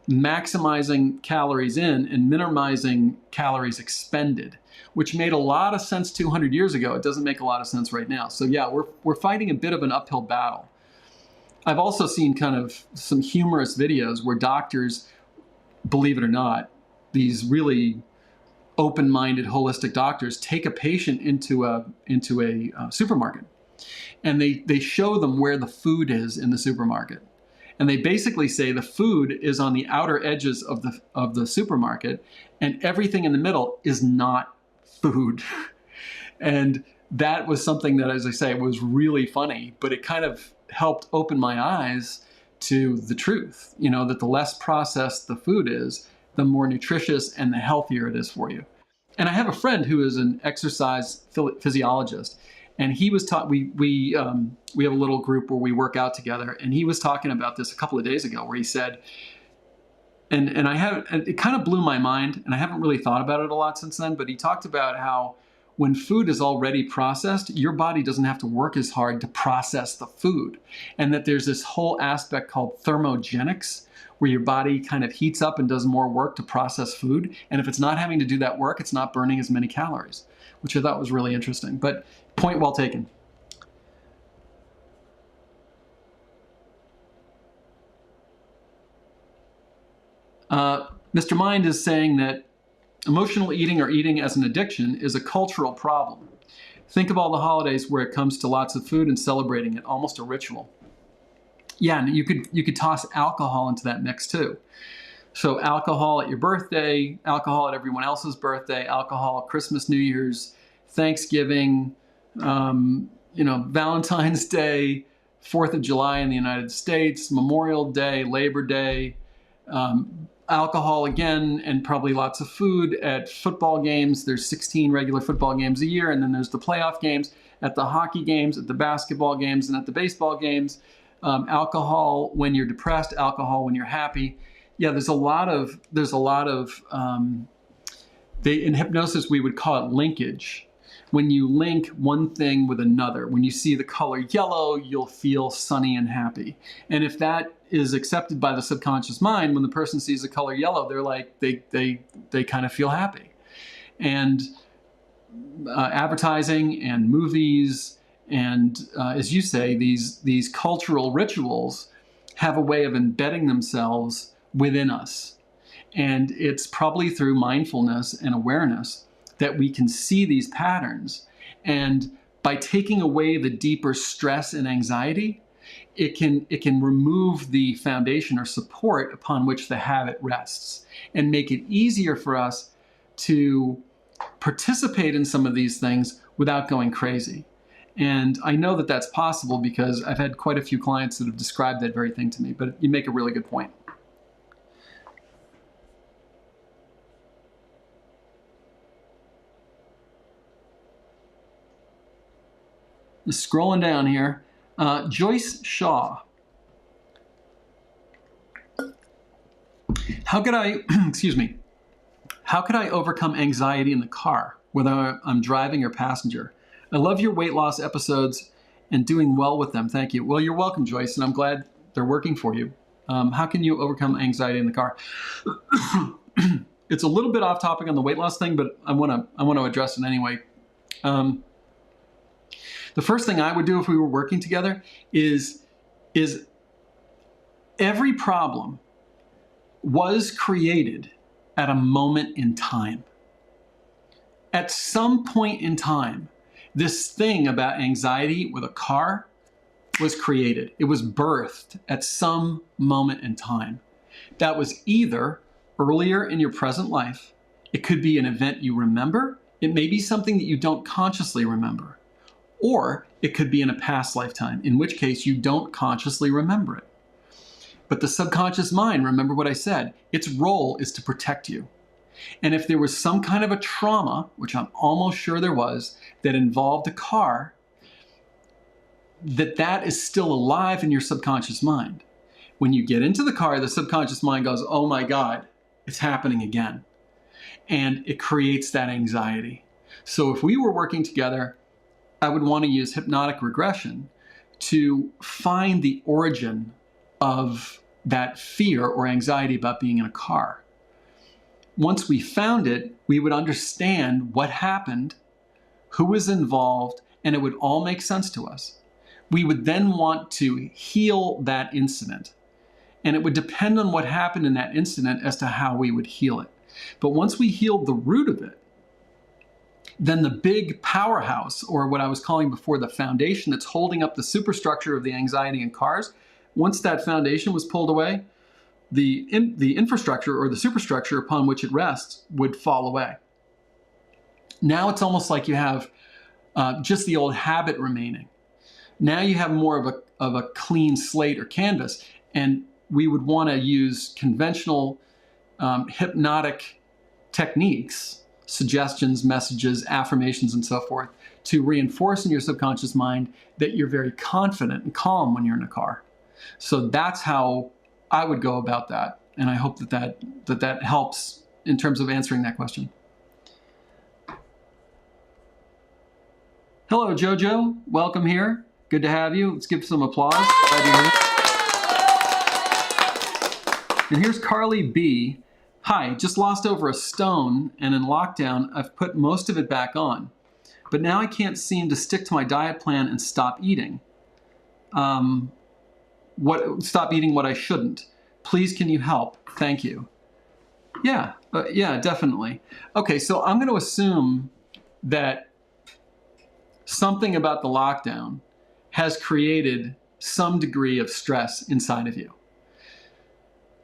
maximizing calories in and minimizing calories expended, which made a lot of sense 200 years ago. It doesn't make a lot of sense right now. So yeah, we're fighting a bit of an uphill battle. I've also seen kind of some humorous videos where doctors, believe it or not, these really open-minded holistic doctors take a patient into a supermarket, and they show them where the food is in the supermarket. And they basically say the food is on the outer edges of the supermarket, and everything in the middle is not food. And that was something that, as I say, was really funny, but it kind of helped open my eyes to the truth, you know, that the less processed the food is, the more nutritious and the healthier it is for you. And I have a friend who is an exercise physiologist, and he was taught, we have a little group where we work out together, and he was talking about this a couple of days ago, where he said, and it kind of blew my mind, and I haven't really thought about it a lot since then, but he talked about how when food is already processed, your body doesn't have to work as hard to process the food. And that there's this whole aspect called thermogenics, where your body kind of heats up and does more work to process food. And if it's not having to do that work, it's not burning as many calories, which I thought was really interesting. But point well taken. Mr. Mind is saying that emotional eating or eating as an addiction is a cultural problem. Think of all the holidays where it comes to lots of food and celebrating it, almost a ritual. Yeah, and you could toss alcohol into that mix too. So alcohol at your birthday, alcohol at everyone else's birthday, alcohol at Christmas, New Year's, Thanksgiving, Valentine's Day, 4th of July in the United States, Memorial Day, Labor Day, alcohol again, and probably lots of food at football games. There's 16 regular football games a year, and then there's the playoff games, at the hockey games, at the basketball games, and at the baseball games. Alcohol when you're depressed, alcohol when you're happy. Yeah, there's a lot of in hypnosis we would call it linkage. When you link one thing with another, when you see the color yellow, you'll feel sunny and happy. And if that is accepted by the subconscious mind, when the person sees the color yellow, they're like, they kind of feel happy. And advertising and movies and, as you say, these cultural rituals have a way of embedding themselves within us. And it's probably through mindfulness and awareness that we can see these patterns. And by taking away the deeper stress and anxiety, it can remove the foundation or support upon which the habit rests and make it easier for us to participate in some of these things without going crazy. And I know that that's possible because I've had quite a few clients that have described that very thing to me, but you make a really good point. Just scrolling down here, Joyce Shaw. How could I, excuse me, how could I overcome anxiety in the car, whether I'm driving or passenger? I love your weight loss episodes and doing well with them. Thank you. Well, you're welcome, Joyce, and I'm glad they're working for you. How can you overcome anxiety in the car? It's a little bit off topic on the weight loss thing, but I want to address it anyway. The first thing I would do if we were working together is every problem was created at a moment in time. At some point in time, this thing about anxiety with a car was created. It was birthed at some moment in time. That was either earlier in your present life. It could be an event you remember. It may be something that you don't consciously remember. Or it could be in a past lifetime, in which case you don't consciously remember it. But the subconscious mind, remember what I said, its role is to protect you. And if there was some kind of a trauma, which I'm almost sure there was, that involved a car, that is still alive in your subconscious mind. When you get into the car, the subconscious mind goes, oh my God, it's happening again. And it creates that anxiety. So if we were working together, I would want to use hypnotic regression to find the origin of that fear or anxiety about being in a car. Once we found it, we would understand what happened, who was involved, and it would all make sense to us. We would then want to heal that incident. And it would depend on what happened in that incident as to how we would heal it. But once we healed the root of it, then the big powerhouse, or what I was calling before the foundation that's holding up the superstructure of the anxiety in cars, once that foundation was pulled away, the infrastructure or the superstructure upon which it rests would fall away. Now it's almost like you have just the old habit remaining. Now you have more of a clean slate or canvas, and we would want to use conventional hypnotic techniques, suggestions, messages, affirmations, and so forth, to reinforce in your subconscious mind that you're very confident and calm when you're in a car. So that's how I would go about that. And I hope that helps in terms of answering that question. Hello, Jojo. Welcome here. Good to have you. Let's give some applause. Glad you're here. And here's Carly B. Hi, just lost over a stone, and in lockdown, I've put most of it back on. But now I can't seem to stick to my diet plan and stop eating. Stop eating what I shouldn't. Please, can you help? Thank you. Yeah, definitely. Okay, so I'm going to assume that something about the lockdown has created some degree of stress inside of you.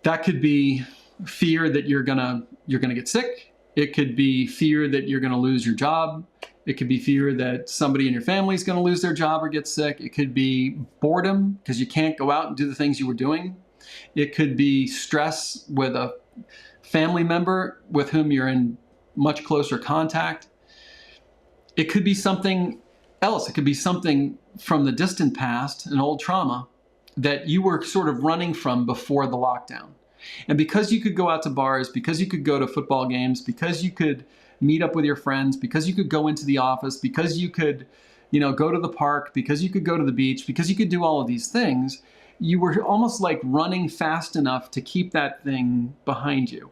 That could be fear that you're gonna get sick. It could be fear that you're gonna lose your job. It could be fear that somebody in your family is going to lose their job or get sick. It could be boredom because you can't go out and do the things you were doing. It could be stress with a family member with whom you're in much closer contact. It could be something else. It could be something from the distant past, an old trauma that you were sort of running from before the lockdown. And because you could go out to bars, because you could go to football games, because you could meet up with your friends, because you could go into the office, because you could, go to the park, because you could go to the beach, because you could do all of these things, you were almost like running fast enough to keep that thing behind you.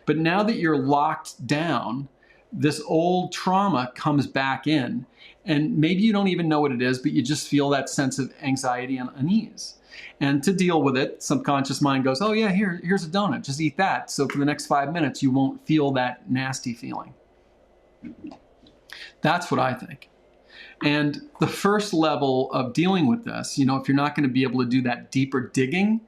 But now that you're locked down, this old trauma comes back in, and maybe you don't even know what it is, but you just feel that sense of anxiety and unease. And to deal with it, subconscious mind goes, oh yeah, here's a donut, just eat that. So for the next 5 minutes, you won't feel that nasty feeling. That's what I think. And the first level of dealing with this, if you're not going to be able to do that deeper digging,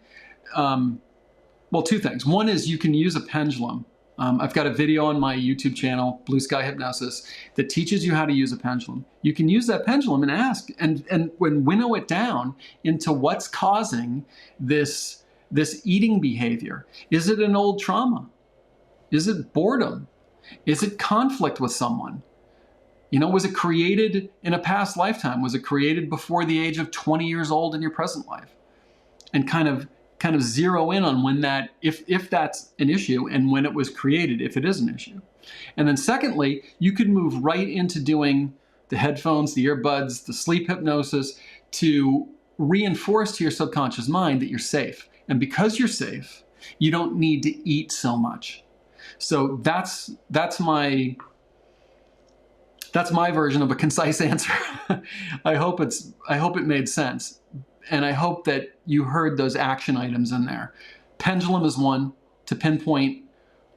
well, two things. One is you can use a pendulum. I've got a video on my YouTube channel, BlueSky Hypnosis, that teaches you how to use a pendulum. You can use that pendulum and ask, and winnow it down into what's causing this eating behavior. Is it an old trauma? Is it boredom? Is it conflict with someone? Was it created in a past lifetime? Was it created before the age of 20 years old in your present life? And kind of zero in on when that, if that's an issue, and when it was created, if it is an issue. And then secondly, you could move right into doing the headphones, the earbuds, the sleep hypnosis to reinforce to your subconscious mind that you're safe. And because you're safe, you don't need to eat so much. So that's my version of a concise answer. I hope it made sense. And I hope that you heard those action items in there. Pendulum is one, to pinpoint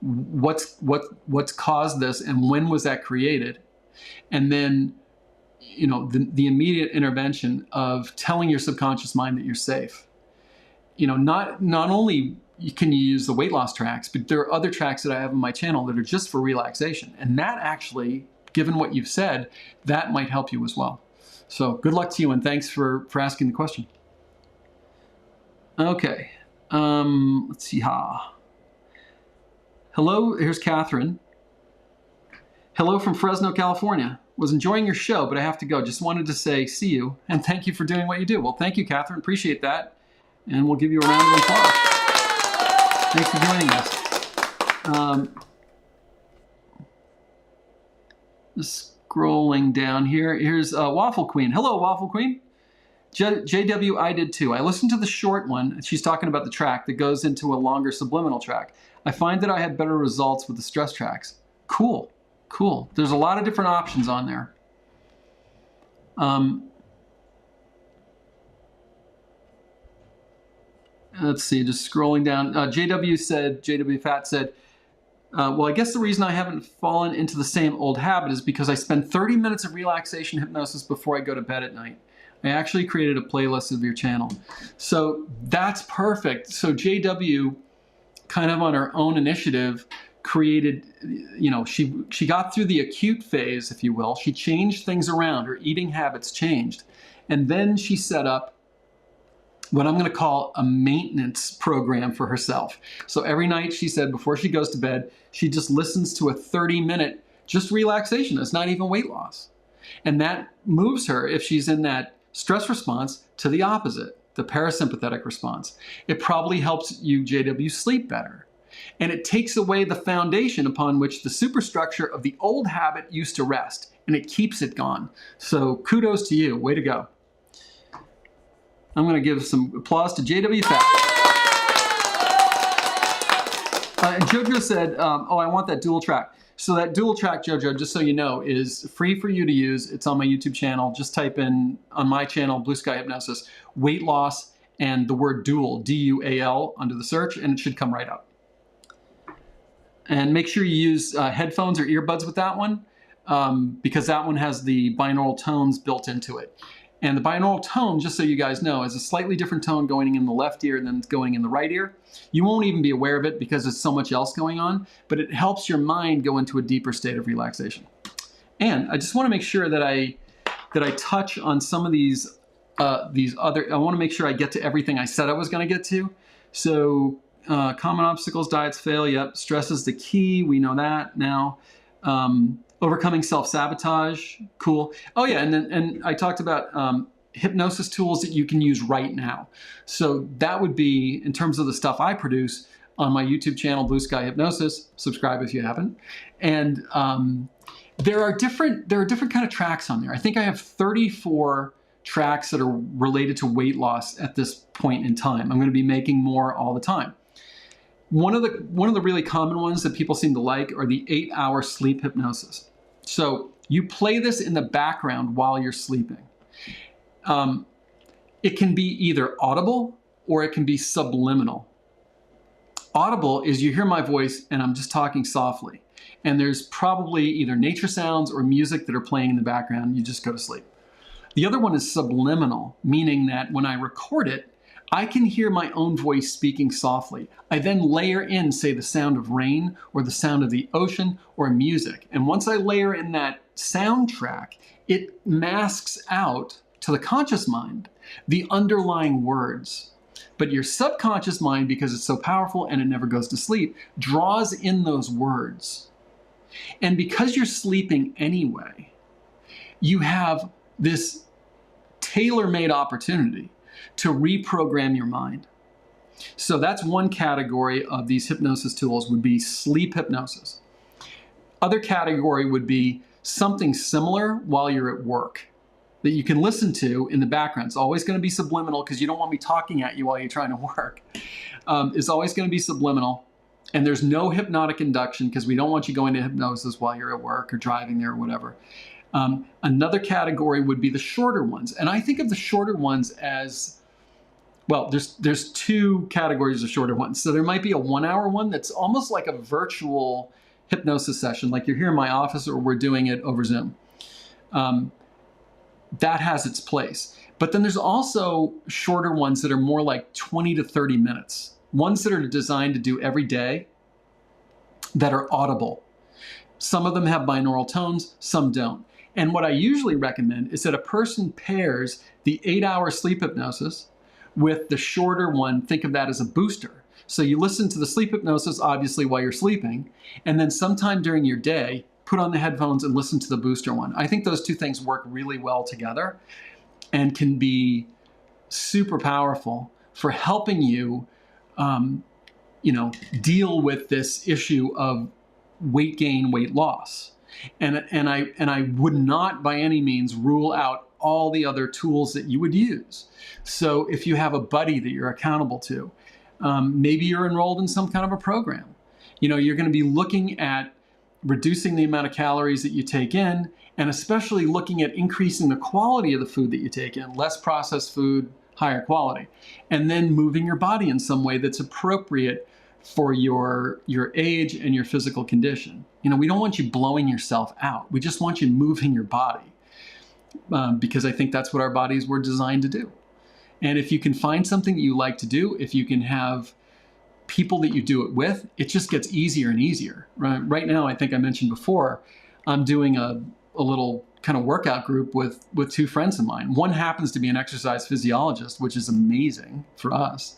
what's caused this and when was that created. And then, the immediate intervention of telling your subconscious mind that you're safe. Not only can you use the weight loss tracks, but there are other tracks that I have on my channel that are just for relaxation. And that actually, given what you've said, that might help you as well. So good luck to you, and thanks for asking the question. Okay, let's see. Hello, here's Catherine. Hello from Fresno, California. Was enjoying your show, but I have to go. Just wanted to say see you, and thank you for doing what you do. Well, thank you, Catherine. Appreciate that. And we'll give you a round of applause. Thanks for joining us. Just scrolling down here. Here's Waffle Queen. Hello, Waffle Queen. JW, I did too. I listened to the short one. She's talking about the track that goes into a longer subliminal track. I find that I had better results with the stress tracks. Cool, cool. There's a lot of different options on there. Let's see, just scrolling down. Jwfat said, well, I guess the reason I haven't fallen into the same old habit is because I spend 30 minutes of relaxation hypnosis before I go to bed at night. I actually created a playlist of your channel. So that's perfect. So JW, kind of on her own initiative, created, she got through the acute phase, if you will. She changed things around. Her eating habits changed. And then she set up what I'm going to call a maintenance program for herself. So every night, she said, before she goes to bed, she just listens to a 30-minute just relaxation. It's not even weight loss. And that moves her, if she's in that stress response, to the opposite, the parasympathetic response. It probably helps you, JW, sleep better. And it takes away the foundation upon which the superstructure of the old habit used to rest, and it keeps it gone. So kudos to you. Way to go. I'm going to give some applause to Jwfat. And Jojo said, oh, I want that dual track. So that dual track, Jojo, just so you know, is free for you to use. It's on my YouTube channel. Just type in, on my channel, BlueSky Hypnosis, weight loss, and the word dual, D-U-A-L, under the search, and it should come right up. And make sure you use headphones or earbuds with that one, because that one has the binaural tones built into it. And the binaural tone, just so you guys know, is a slightly different tone going in the left ear than going in the right ear. You won't even be aware of it because there's so much else going on, but it helps your mind go into a deeper state of relaxation. And I just want to make sure that I touch on some of these other. I want to make sure I get to everything I said I was going to get to. So common obstacles, diets fail. Yep, stress is the key. We know that now. Overcoming self-sabotage. Cool. Oh yeah, and I talked about hypnosis tools that you can use right now. So that would be, in terms of the stuff I produce on my YouTube channel, BlueSky Hypnosis. Subscribe if you haven't. And there are different kind of tracks on there. I think I have 34 tracks that are related to weight loss at this point in time. I'm going to be making more all the time. One of the really common ones that people seem to like are the 8-hour sleep hypnosis. So you play this in the background while you're sleeping. It can be either audible or it can be subliminal. Audible is you hear my voice and I'm just talking softly. And there's probably either nature sounds or music that are playing in the background. You just go to sleep. The other one is subliminal, meaning that when I record it, I can hear my own voice speaking softly. I then layer in, say, the sound of rain or the sound of the ocean or music. And once I layer in that soundtrack, it masks out to the conscious mind the underlying words. But your subconscious mind, because it's so powerful and it never goes to sleep, draws in those words. And because you're sleeping anyway, you have this tailor-made opportunity to reprogram your mind. So that's one category of these hypnosis tools, would be sleep hypnosis. Other category would be something similar while you're at work that you can listen to in the background. It's always going to be subliminal because you don't want me talking at you while you're trying to work. It's always going to be subliminal. And there's no hypnotic induction because we don't want you going to hypnosis while you're at work or driving there or whatever. Another category would be the shorter ones. And I think of the shorter ones as, well, there's two categories of shorter ones. So there might be a 1-hour one that's almost like a virtual hypnosis session, like you're here in my office or we're doing it over Zoom. That has its place. But then there's also shorter ones that are more like 20 to 30 minutes. Ones that are designed to do every day that are audible. Some of them have binaural tones, some don't. And what I usually recommend is that a person pairs the 8-hour sleep hypnosis with the shorter one. Think of that as a booster. So you listen to the sleep hypnosis, obviously, while you're sleeping, and then sometime during your day, put on the headphones and listen to the booster one. I think those two things work really well together and can be super powerful for helping you, deal with this issue of weight gain, weight loss. And I would not by any means rule out all the other tools that you would use. So if you have a buddy that you're accountable to, maybe you're enrolled in some kind of a program. You're going to be looking at reducing the amount of calories that you take in, and especially looking at increasing the quality of the food that you take in, less processed food, higher quality, and then moving your body in some way that's appropriate for your age and your physical condition. We don't want you blowing yourself out. We just want you moving your body because I think that's what our bodies were designed to do. And if you can find something that you like to do, if you can have people that you do it with, it just gets easier and easier. Right now, I think I mentioned before, I'm doing a little kind of workout group with two friends of mine. One happens to be an exercise physiologist, which is amazing for us.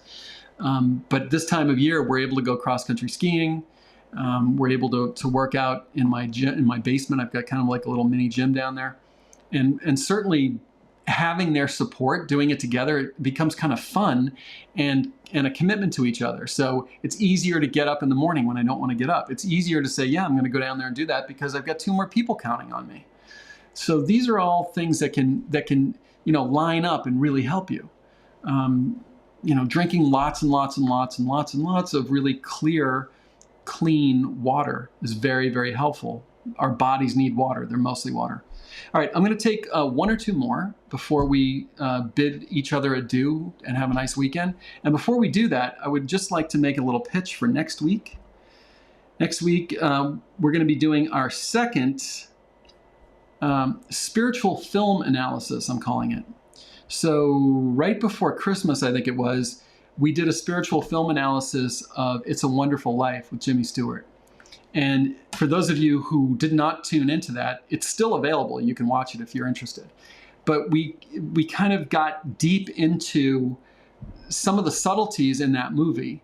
But this time of year, we're able to go cross-country skiing. We're able to work out in my gym, in my basement. I've got kind of like a little mini gym down there. And certainly having their support, doing it together, it becomes kind of fun and a commitment to each other. So it's easier to get up in the morning when I don't want to get up. It's easier to say, yeah, I'm going to go down there and do that because I've got 2 more people counting on me. So these are all things that can line up and really help you. Drinking lots and lots and lots and lots and lots of really clear, clean water is very, very helpful. Our bodies need water. They're mostly water. All right, I'm going to take 1 or 2 more before we bid each other adieu and have a nice weekend. And before we do that, I would just like to make a little pitch for next week. Next week, we're going to be doing our second spiritual film analysis, I'm calling it. So right before Christmas, I think it was, we did a spiritual film analysis of It's a Wonderful Life with Jimmy Stewart. And for those of you who did not tune into that, it's still available. You can watch it if you're interested. But we kind of got deep into some of the subtleties in that movie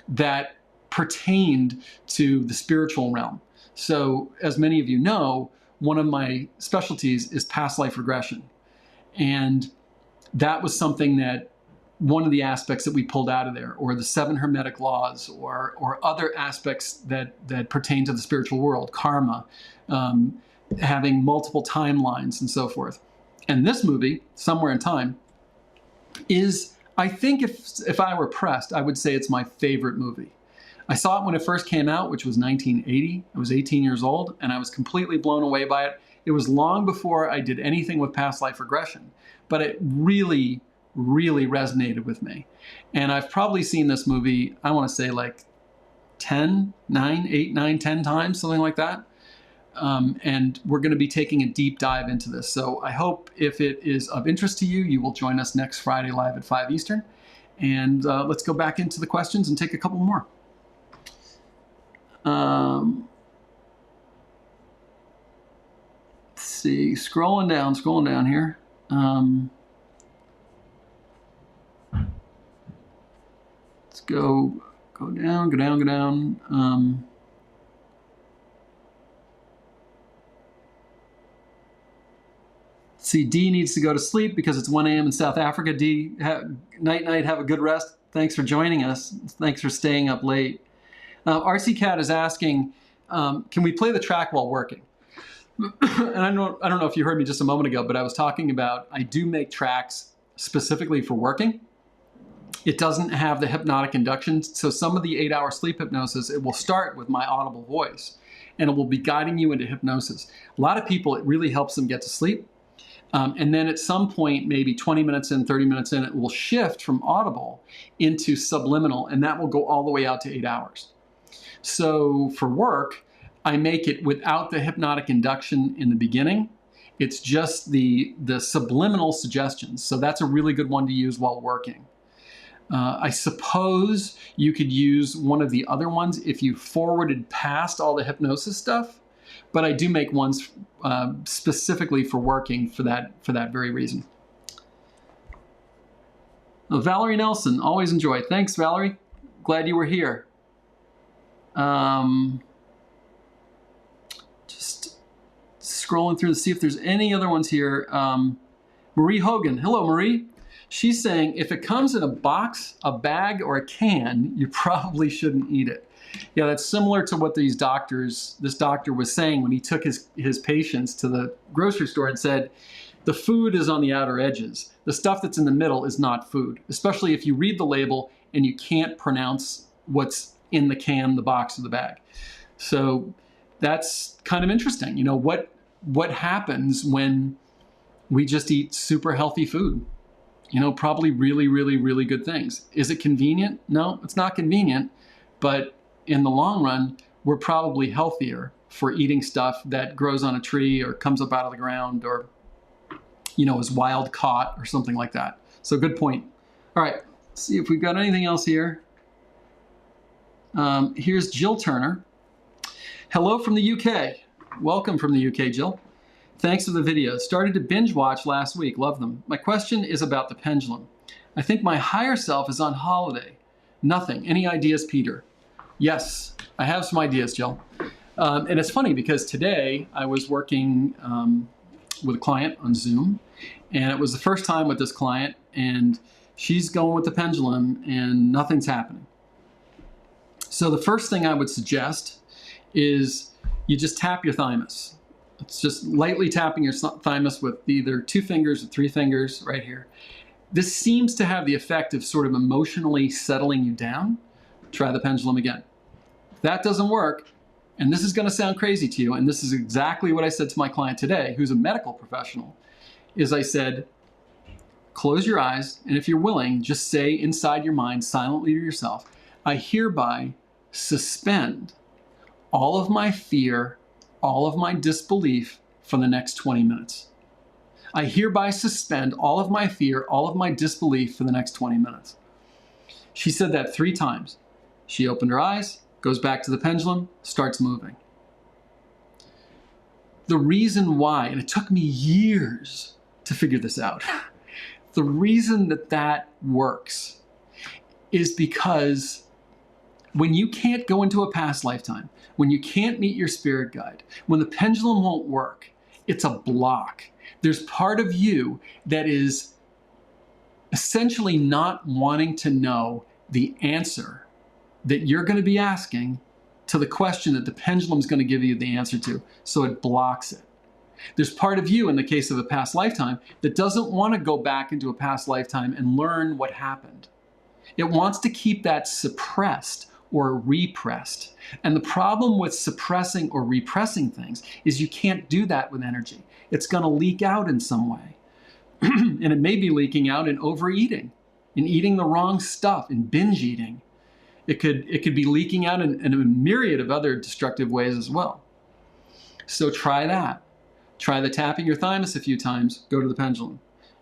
that pertained to the spiritual realm. So as many of you know, one of my specialties is past life regression. And that was something that one of the aspects that we pulled out of there, or the 7 hermetic laws, or other aspects that pertain to the spiritual world, karma, having multiple timelines and so forth. And this movie, Somewhere in Time, is, I think if I were pressed, I would say it's my favorite movie. I saw it when it first came out, which was 1980. I was 18 years old, and I was completely blown away by it. It was long before I did anything with past life regression, but it really, really resonated with me. And I've probably seen this movie, I want to say like 10 times, something like that. And we're going to be taking a deep dive into this. So I hope if it is of interest to you, you will join us next Friday live at 5 Eastern. And let's go back into the questions and take a couple more. Let's see, scrolling down here. Let's go down. See, D needs to go to sleep because it's 1 a.m. in South Africa. D, night, have a good rest. Thanks for joining us. Thanks for staying up late. RC Cat is asking, can we play the track while working? And I don't know if you heard me just a moment ago, but I was talking about, I do make tracks specifically for working. It doesn't have the hypnotic induction. So some of the 8-hour sleep hypnosis, it will start with my audible voice, and it will be guiding you into hypnosis. A lot of people, it really helps them get to sleep. And then at some point, maybe 20 minutes in, 30 minutes in, it will shift from audible into subliminal, and that will go all the way out to 8 hours. So for work, I make it without the hypnotic induction in the beginning. It's just the subliminal suggestions. So that's a really good one to use while working. I suppose you could use one of the other ones if you forwarded past all the hypnosis stuff, but I do make ones specifically for working for that very reason. Valerie Nelson, always enjoy. Thanks, Valerie. Glad you were here. Just scrolling through to see if there's any other ones here. Marie Hogan. Hello, Marie. She's saying, if it comes in a box, a bag, or a can, you probably shouldn't eat it. Yeah, that's similar to what this doctor was saying when he took his patients to the grocery store and said, the food is on the outer edges. The stuff that's in the middle is not food, especially if you read the label and you can't pronounce what's in the can, the box, or the bag. So that's kind of interesting. You know, what happens when we just eat super healthy food? You know, probably really, really, really good things. Is it convenient? No, it's not convenient, but in the long run, we're probably healthier for eating stuff that grows on a tree or comes up out of the ground or, you know, is wild caught or something like that. So good point. All right, let's see if we've got anything else here. Here's Jill Turner. Hello from the UK. Welcome from the UK, Jill. Thanks for the videos. Started to binge watch last week. Love them. My question is about the pendulum. I think my higher self is on holiday. Nothing. Any ideas, Peter? Yes, I have some ideas, Jill. And it's funny because today I was working with a client on Zoom, and it was the first time with this client, and she's going with the pendulum and nothing's happening. So the first thing I would suggest is you just tap your thymus. It's just lightly tapping your thymus with either 2 fingers or 3 fingers right here. This seems to have the effect of sort of emotionally settling you down. Try the pendulum again. If that doesn't work, and this is going to sound crazy to you, and this is exactly what I said to my client today, who's a medical professional, is I said, close your eyes, and if you're willing, just say inside your mind silently to yourself, I hereby suspend all of my fear, all of my disbelief for the next 20 minutes. I hereby suspend all of my fear, all of my disbelief for the next 20 minutes. She said that 3 times. She opened her eyes, goes back to the pendulum, starts moving. The reason why, and it took me years to figure this out, the reason that that works is because when you can't go into a past lifetime, when you can't meet your spirit guide, when the pendulum won't work, it's a block. There's part of you that is essentially not wanting to know the answer that you're going to be asking to the question that the pendulum is going to give you the answer to, so it blocks it. There's part of you, in the case of a past lifetime, that doesn't want to go back into a past lifetime and learn what happened. It wants to keep that suppressed or repressed. And the problem with suppressing or repressing things is you can't do that with energy. It's going to leak out in some way. And it may be leaking out in overeating, in eating the wrong stuff, in binge eating. It could be leaking out in a myriad of other destructive ways as well. So try that. Try the tapping your thymus a few times, go to the pendulum.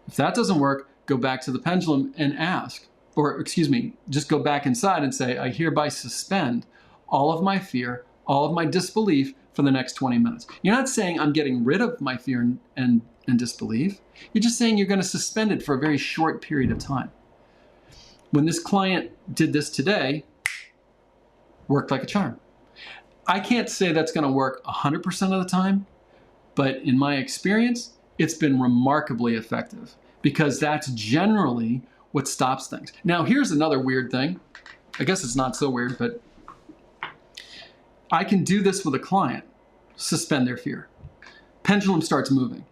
If that doesn't work, go back to the pendulum and ask. Or, excuse me, just go back inside and say, I hereby suspend all of my fear, all of my disbelief for the next 20 minutes. You're not saying I'm getting rid of my fear and disbelief. You're just saying you're going to suspend it for a very short period of time. When this client did this today, worked like a charm. I can't say that's going to work 100% of the time, but in my experience, it's been remarkably effective because that's generally what stops things. Now, here's another weird thing. I guess it's not so weird, but I can do this with a client, suspend their fear. Pendulum starts moving.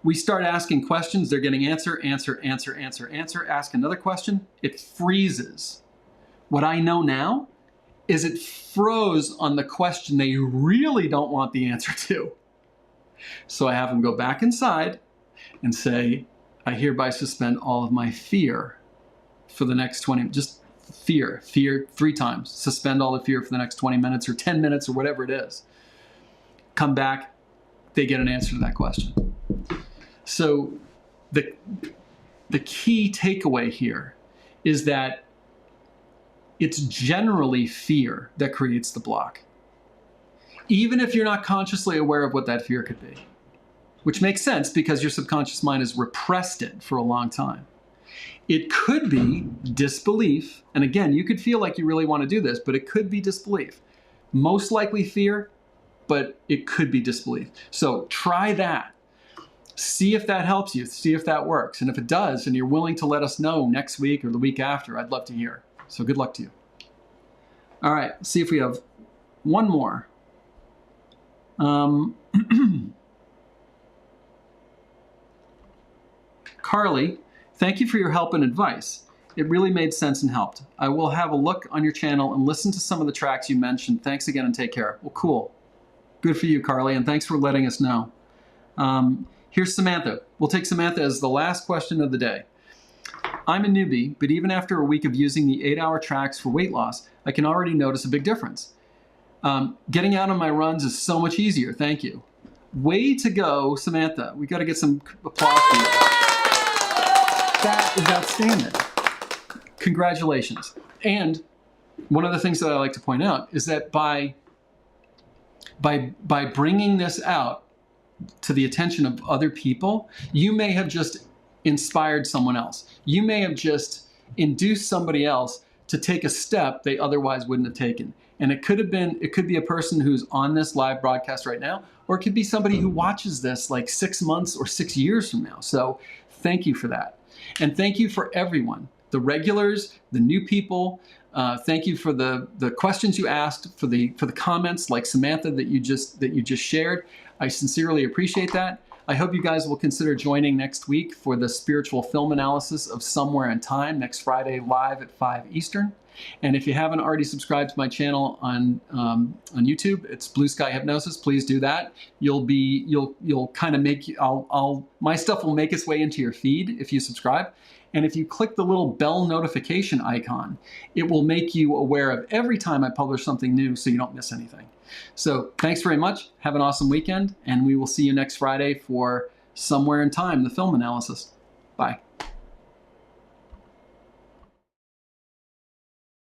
We start asking questions, they're getting answer, ask another question, it freezes. What I know now is it froze on the question they really don't want the answer to. So I have them go back inside and say, I hereby suspend all of my fear for the next 20, just fear 3 times. Suspend all the fear for the next 20 minutes or 10 minutes or whatever it is. Come back, they get an answer to that question. So the key takeaway here is that it's generally fear that creates the block, even if you're not consciously aware of what that fear could be, which makes sense because your subconscious mind has repressed it for a long time. It could be disbelief, and again, you could feel like you really want to do this, but it could be disbelief. Most likely fear, but it could be disbelief. So try that. See if that helps you, see if that works. And if it does, and you're willing to let us know next week or the week after, I'd love to hear. So good luck to you. All right, see if we have one more. Carly, thank you for your help and advice. It really made sense and helped. I will have a look on your channel and listen to some of the tracks you mentioned. Thanks again and take care. Well, cool. Good for you, Carly, and thanks for letting us know. Here's Samantha. We'll take Samantha as the last question of the day. I'm a newbie, but even after a week of using the 8-hour tracks for weight loss, I can already notice a big difference. Getting out on my runs is so much easier. Thank you. Way to go, Samantha. We got to get some applause for you. That is outstanding. Congratulations. And one of the things that I like to point out is that by bringing this out to the attention of other people, you may have just inspired someone else. You may have just induced somebody else to take a step they otherwise wouldn't have taken. And it could be a person who's on this live broadcast right now, or it could be somebody who watches this like 6 months or 6 years from now. So thank you for that. And thank you for everyone, the regulars, the new people. Thank you for the questions you asked, for the comments like Samantha that you just shared. I sincerely appreciate that. I hope you guys will consider joining next week for the spiritual film analysis of Somewhere in Time, next Friday live at 5 Eastern. And if you haven't already subscribed to my channel on YouTube, it's BlueSky Hypnosis. Please do that. You'll kind of make, my stuff will make its way into your feed if you subscribe. And if you click the little bell notification icon, it will make you aware of every time I publish something new so you don't miss anything. So thanks very much. Have an awesome weekend, and we will see you next Friday for Somewhere in Time, the film analysis. Bye.